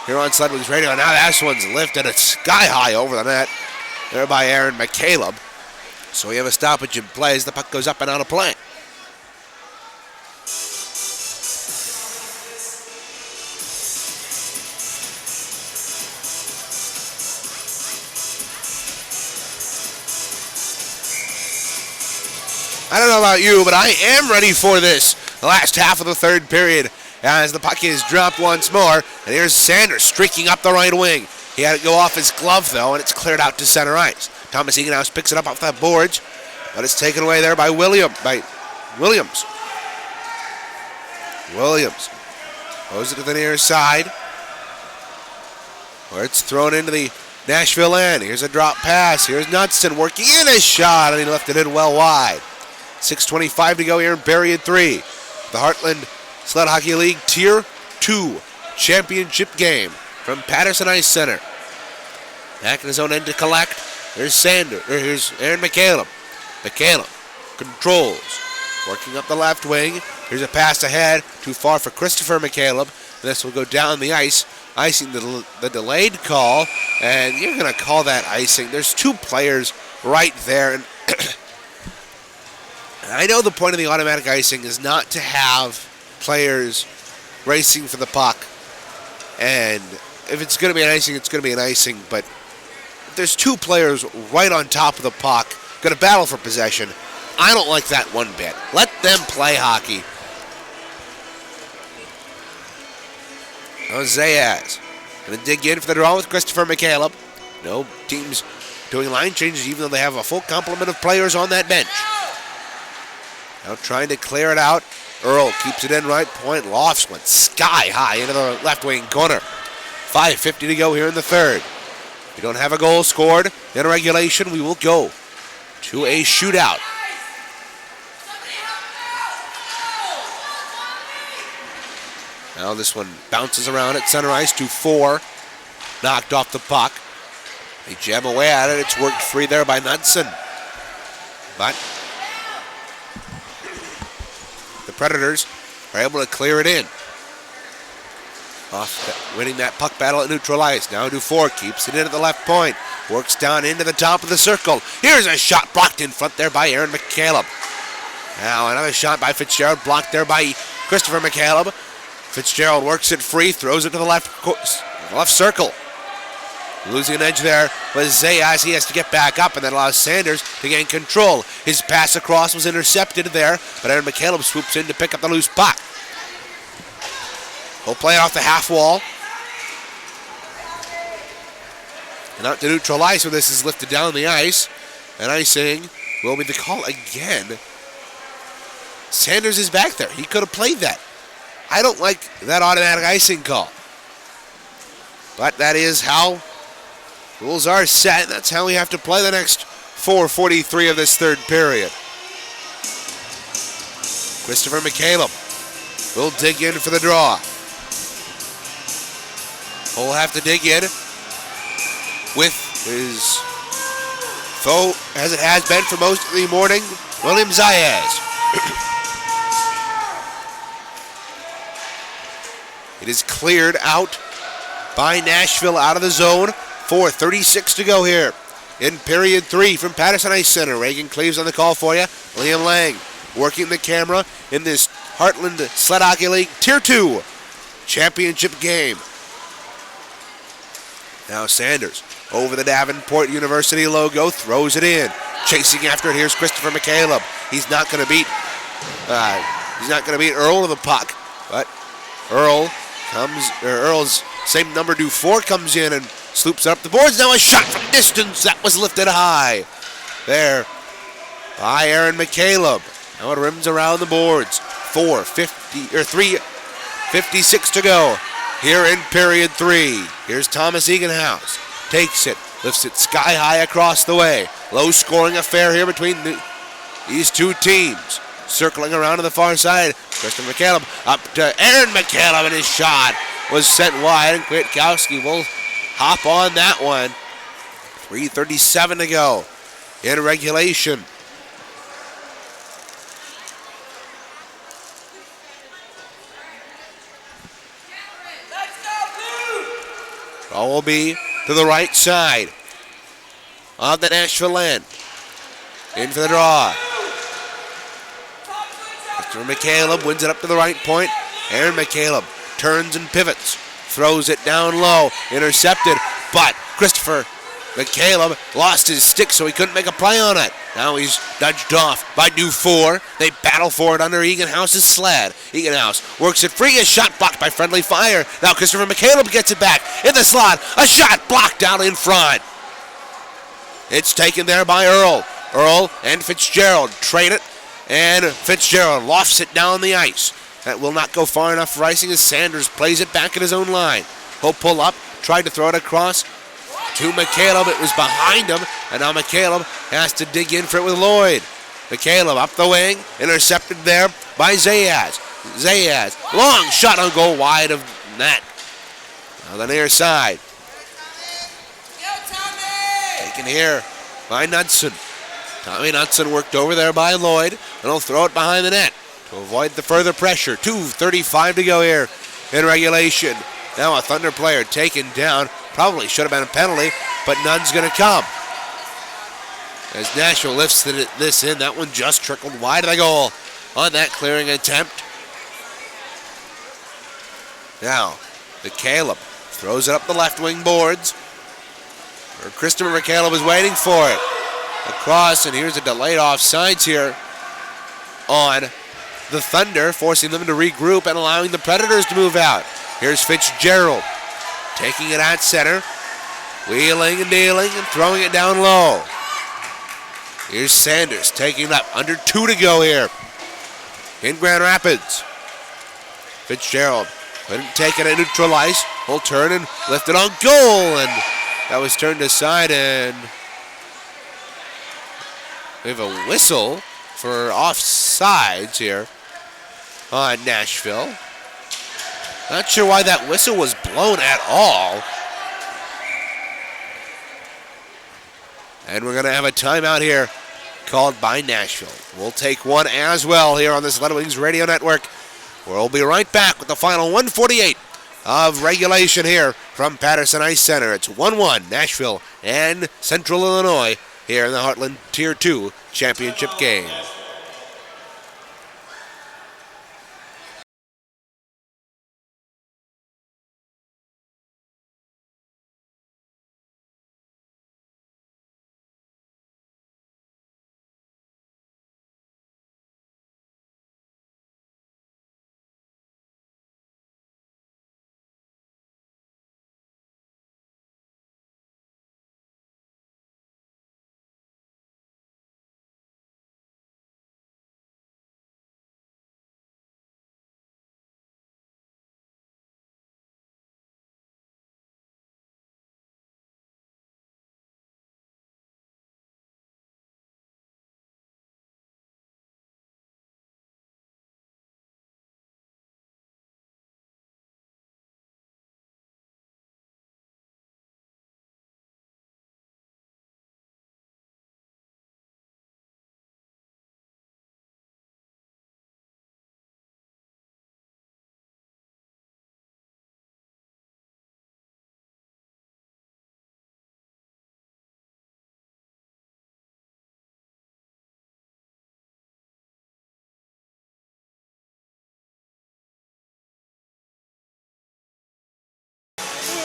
here on Sledwings Radio. Now this one's lifted. It's sky high over the net there by Aaron McCaleb. So we have a stoppage in play as the puck goes up and out of play. I don't know about you, but I am ready for this. The last half of the third period as the puck is dropped once more. And here's Sanders streaking up the right wing. He had it go off his glove, though, and it's cleared out to center ice. Thomas Eganhouse picks it up off the boards, but it's taken away there by Williams. Williams throws it to the near side, where it's thrown into the Nashville end. Here's a drop pass. Here's Knudsen working in a shot, and he left it in well wide. 6:25 to go here in period 3. The Heartland Sled Hockey League Tier 2 Championship game from Patterson Ice Center. Back in his own end to collect. Here's Aaron McCaleb. McCaleb controls, working up the left wing. Here's a pass ahead, too far for Christopher McCaleb. This will go down the ice, icing the delayed call, and you're going to call that icing. There's two players right there, and I know the point of the automatic icing is not to have players racing for the puck. And if it's going to be an icing, it's going to be an icing. But if there's two players right on top of the puck going to battle for possession, I don't like that one bit. Let them play hockey. Zayas going to dig in for the draw with Christopher McCaleb. No teams doing line changes, even though they have a full complement of players on that bench. Now trying to clear it out. Earl keeps it in right point. Lofts went sky high into the left wing corner. 5:50 to go here in the third. We don't have a goal scored in regulation. We will go to a shootout. Now this one bounces around at center ice to 4. Knocked off the puck. They jam away at it. It's worked free there by Knudsen. But the Predators are able to clear it in. Winning that puck battle at neutral ice. Now Dufour keeps it in at the left point. Works down into the top of the circle. Here's a shot blocked in front there by Aaron McCaleb. Now another shot by Fitzgerald, blocked there by Christopher McCaleb. Fitzgerald works it free, throws it to the left circle. Losing an edge there was Zayas. He has to get back up, and that allows Sanders to gain control. His pass across was intercepted there, but Aaron McCaleb swoops in to pick up the loose puck. He'll play it off the half wall. And out to neutral ice where this is lifted down the ice. And icing will be the call again. Sanders is back there. He could have played that. I don't like that automatic icing call. But that is how rules are set. That's how we have to play the next 4:43 of this third period. Christopher McCaleb will dig in for the draw. He'll have to dig in with his foe, as it has been for most of the morning, William Zayas. It is cleared out by Nashville out of the zone. 4:36 to go here in period 3 from Patterson Ice Center. Reagan Cleaves on the call for you. Liam Lang working the camera in this Heartland Sled Hockey League Tier 2 championship game. Now Sanders over the Davenport University logo, throws it in. Chasing after it, here's Christopher McCaleb. He's not going to beat Earl to the puck, but Earl's same number Dufour comes in and sloops up the boards. Now a shot from distance that was lifted high there by Aaron McCaleb. Now it rims around the boards. 3:56 to go here in period 3. Here's Thomas Eganhouse. Takes it, lifts it sky high across the way. Low scoring affair here between these two teams. Circling around to the far side. Christian McCaleb up to Aaron McCaleb, and his shot was sent wide, and Kwiatkowski will hop on that one. 3:37 to go in regulation. Ball will be to the right side of the Nashville end. In for the draw. Christopher McCaleb wins it up to the right point. Aaron McCaleb turns and pivots. Throws it down low. Intercepted. But Christopher McCaleb lost his stick, so he couldn't make a play on it. Now he's nudged off by Dufour. They battle for it under Eganhouse's Sled. Eganhouse works it free. A shot blocked by friendly fire. Now Christopher McCaleb gets it back in the slot. A shot blocked down in front. It's taken there by Earl. Earl and Fitzgerald trade it, and Fitzgerald lofts it down the ice. That will not go far enough for icing as Sanders plays it back at his own line. He'll pull up, tried to throw it across to McCaleb. It was behind him, and now McCaleb has to dig in for it with Lloyd. McCaleb up the wing, intercepted there by Zayas. Zayas, long shot on goal wide of net. On the near side. Taken here by Knudsen. Tommy Knudsen worked over there by Lloyd, and he'll throw it behind the net to avoid the further pressure. 2:35 to go here in regulation. Now a Thunder player taken down. Probably should have been a penalty, but none's going to come. As Nashville lifts this in, that one just trickled wide of the goal on that clearing attempt. Now, McCaleb throws it up the left wing boards. Christopher McCaleb is waiting for it. Across, and here's a delayed offsides here on the Thunder, forcing them to regroup and allowing the Predators to move out. Here's Fitzgerald taking it at center, wheeling and dealing and throwing it down low. Here's Sanders taking it up. Under 2 to go here in Grand Rapids. Fitzgerald couldn't take it at neutral ice. Will turn and lift it on goal, and that was turned aside, and we have a whistle for offsides here on Nashville. Not sure why that whistle was blown at all. And we're going to have a timeout here called by Nashville. We'll take one as well here on the Sled Wings Radio Network. We'll be right back with the final 1:48 of regulation here from Patterson Ice Center. It's 1-1, Nashville and Central Illinois here in the Heartland Tier 2 championship game.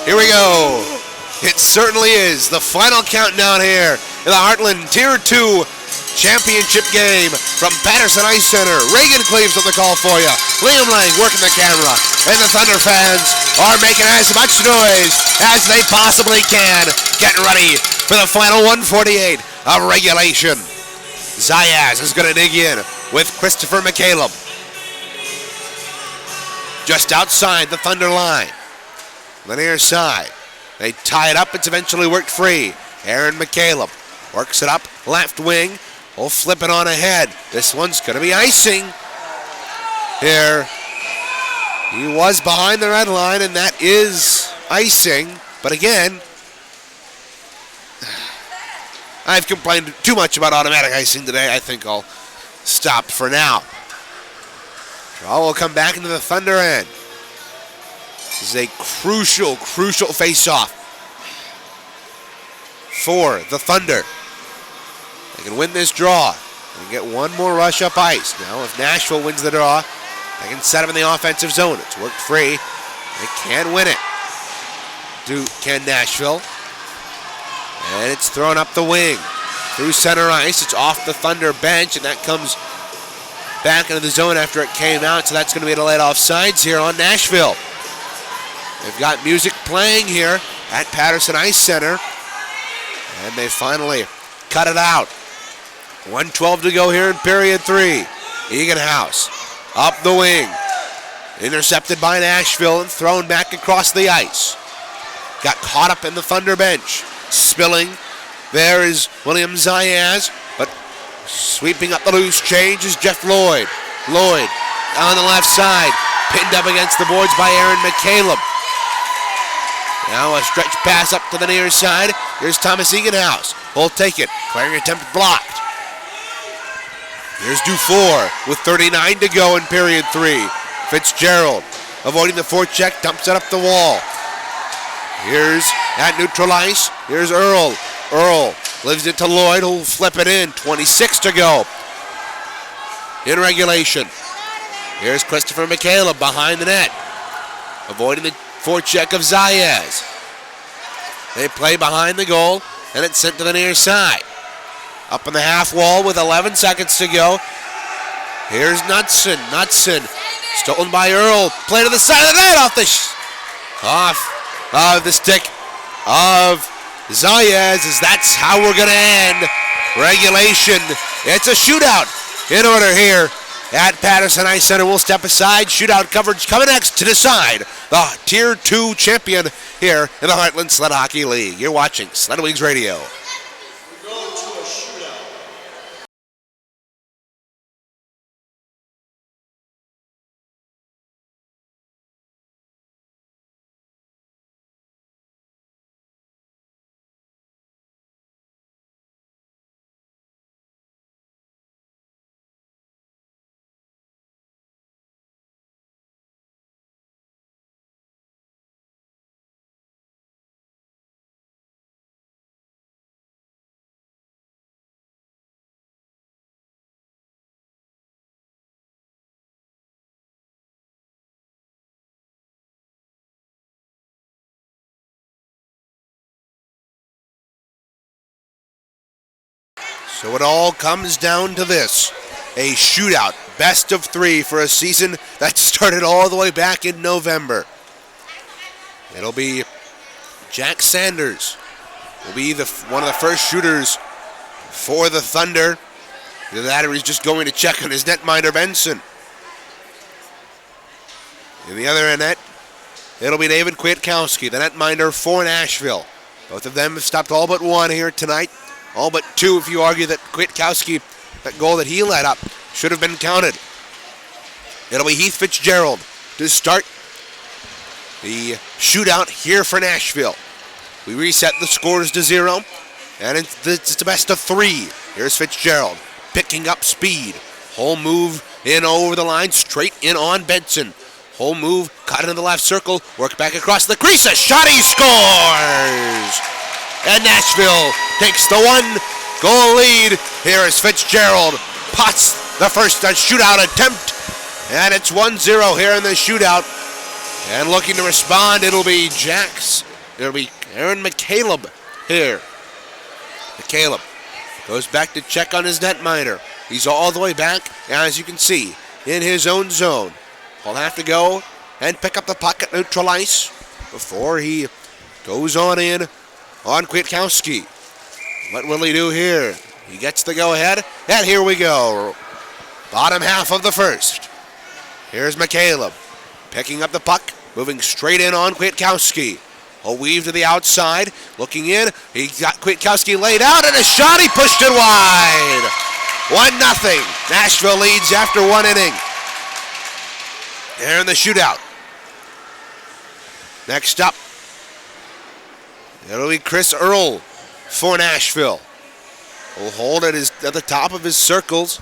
Here we go. It certainly is the final countdown here in the Heartland Tier 2 championship game from Patterson Ice Center. Reagan Cleaves on the call for you. Liam Lang working the camera. And the Thunder fans are making as much noise as they possibly can. Getting ready for the final 1:48 of regulation. Zayas is going to dig in with Christopher McCaleb. Just outside the Thunder line. On the near side. They tie it up. It's eventually worked free. Aaron McCaleb works it up left wing. Will flip it on ahead. This one's going to be icing here. He was behind the red line, and that is icing. But again, I've complained too much about automatic icing today. I think I'll stop for now. Draw will come back into the Thunder end. This is a crucial face-off for the Thunder. They can win this draw and get one more rush up ice. Now, if Nashville wins the draw, they can set them in the offensive zone. It's worked free. They can win it. Can Nashville. And it's thrown up the wing. Through center ice. It's off the Thunder bench, and that comes back into the zone after it came out. So that's going to be a delayed offsides here on Nashville. They've got music playing here at Patterson Ice Center. And they finally cut it out. 1:12 to go here in period 3. Eganhouse up the wing. Intercepted by Nashville and thrown back across the ice. Got caught up in the Thunder bench. Spilling. There is William Zayas. But sweeping up the loose change is Jeff Lloyd. Lloyd on the left side. Pinned up against the boards by Aaron McCaleb. Now a stretch pass up to the near side. Here's Thomas Eganhouse. Will take it. Clearing attempt blocked. Here's Dufour with 39 to go in period 3. Fitzgerald avoiding the forecheck, dumps it up the wall. Here's at neutral ice. Here's Earl. Earl leaves it to Lloyd, who'll flip it in. 26 to go in regulation. Here's Christopher McCaleb behind the net. avoiding the forecheck of Zayas. They play behind the goal, and it's sent to the near side. Up on the half wall with 11 seconds to go. Here's Knudsen. Knudsen, stolen by Earl. Play to the side of the net off the stick of Zayas, as that's how we're going to end regulation. It's a shootout in order here at Patterson Ice Center. We'll step aside. Shootout coverage coming next to decide the Tier 2 champion here in the Heartland Sled Hockey League. You're watching Sled Wings Radio. So it all comes down to this, a shootout, best of 3 for a season that started all the way back in November. It'll be Jack Sanders will be one of the first shooters for the Thunder. Either that or he's just going to check on his netminder Benson. In the other net, it'll be David Kwiatkowski, the netminder for Nashville. Both of them have stopped all but one here tonight. All but 2 if you argue that Kwiatkowski, that goal that he let up, should have been counted. It'll be Heath Fitzgerald to start the shootout here for Nashville. We reset the scores to 0, and it's a best of 3. Here's Fitzgerald picking up speed. Whole move in over the line, straight in on Benson. Whole move, cut into the left circle, work back across the crease, a shot, he scores! And Nashville takes the 1-goal lead. Here is Fitzgerald, pots the first shootout attempt, and it's 1-0 here in the shootout. And looking to respond, it'll be Aaron McCaleb here. McCaleb goes back to check on his netminder. He's all the way back, as you can see, in his own zone. He'll have to go and pick up the puck at neutral ice before he goes on in on Kwiatkowski. What will he do here? He gets the go-ahead, and here we go. Bottom half of the first. Here's McCaleb picking up the puck, moving straight in on Kwiatkowski. A weave to the outside, looking in. He got Kwiatkowski laid out, and a shot, he pushed it wide. 1-0. Nashville leads after 1 inning. They're in the shootout. Next up, it'll be Chris Earl for Nashville. Will hold at the top of his circles.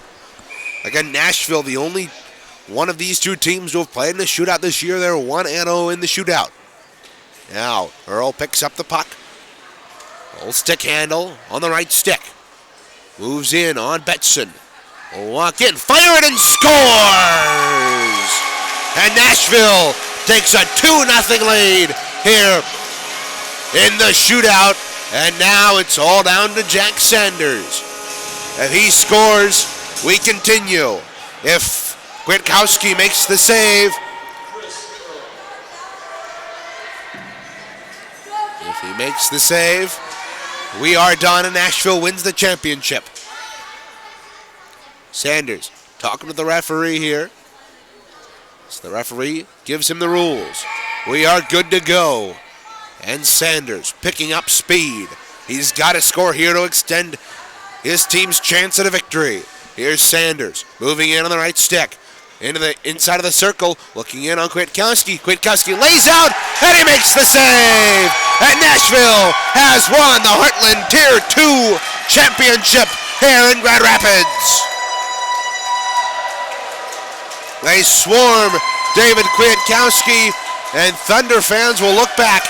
Again, Nashville, the only one of these 2 teams to have played in the shootout this year. They're 1-0 in the shootout. Now, Earl picks up the puck. Old stick handle on the right stick. Moves in on Betson. Will walk in, fire it, and scores! And Nashville takes a 2-0 lead here in the shootout. And now it's all down to Jack Sanders. If he scores, we continue. If Kwiatkowski makes the save, we are done, and Nashville wins the championship. Sanders talking to the referee here. So the referee gives him the rules. We are good to go. And Sanders picking up speed. He's got to score here to extend his team's chance at a victory. Here's Sanders moving in on the right stick. Into the inside of the circle, looking in on Kwiatkowski. Kwiatkowski lays out, and he makes the save. And Nashville has won the Heartland Tier 2 championship here in Grand Rapids. They swarm David Kwiatkowski, and Thunder fans will look back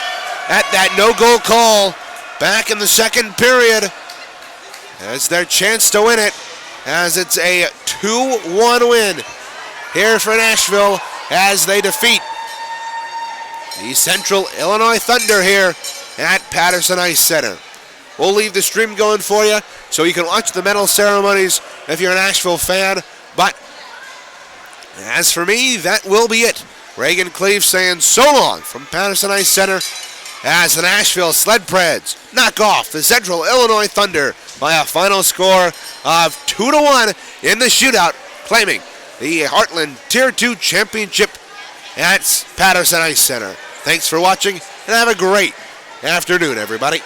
at that no-goal call back in the second period as their chance to win it, as it's a 2-1 win here for Nashville as they defeat the Central Illinois Thunder here at Patterson Ice Center. We'll leave the stream going for you so you can watch the medal ceremonies if you're a Nashville fan. But as for me, that will be it. Reagan Cleve saying so long from Patterson Ice Center as the Nashville Sled Preds knock off the Central Illinois Thunder by a final score of 2-1 in the shootout, claiming the Heartland Tier 2 championship at Patterson Ice Center. Thanks for watching and have a great afternoon, everybody.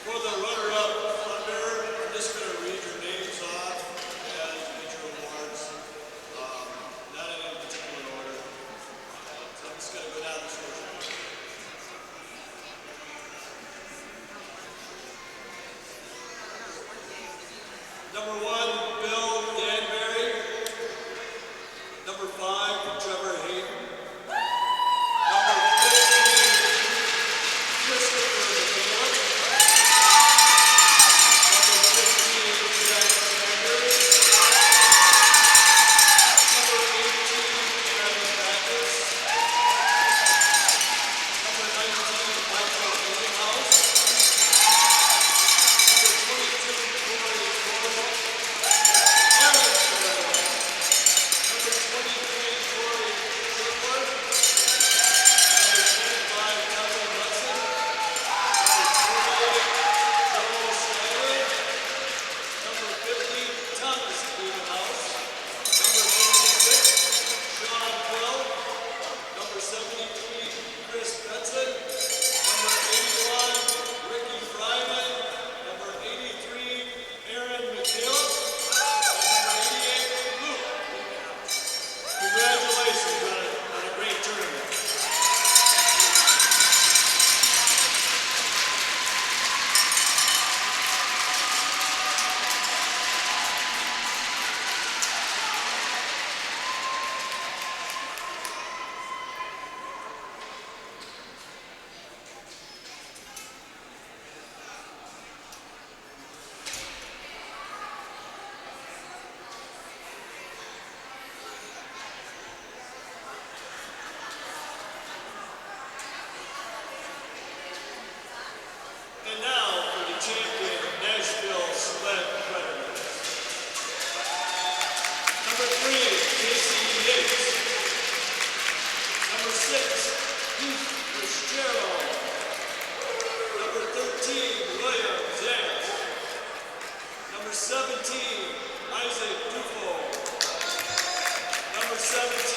For the runner-up Thunder, I'm just going to read your names off as you get your awards. Not in any particular order. So I'm just going to go down this order. Number 1, Bill Danbury. Number 5, Trevor Hayden. Number 15, Christopher McCallum. Congratulations on a great tournament. And now for the champion, Nashville Sled Predators. Number 3, Casey Yates. Number 6, Heath Fitzgerald. Number 13, William Zant. Number 17, Isaac Dufo. Number 17,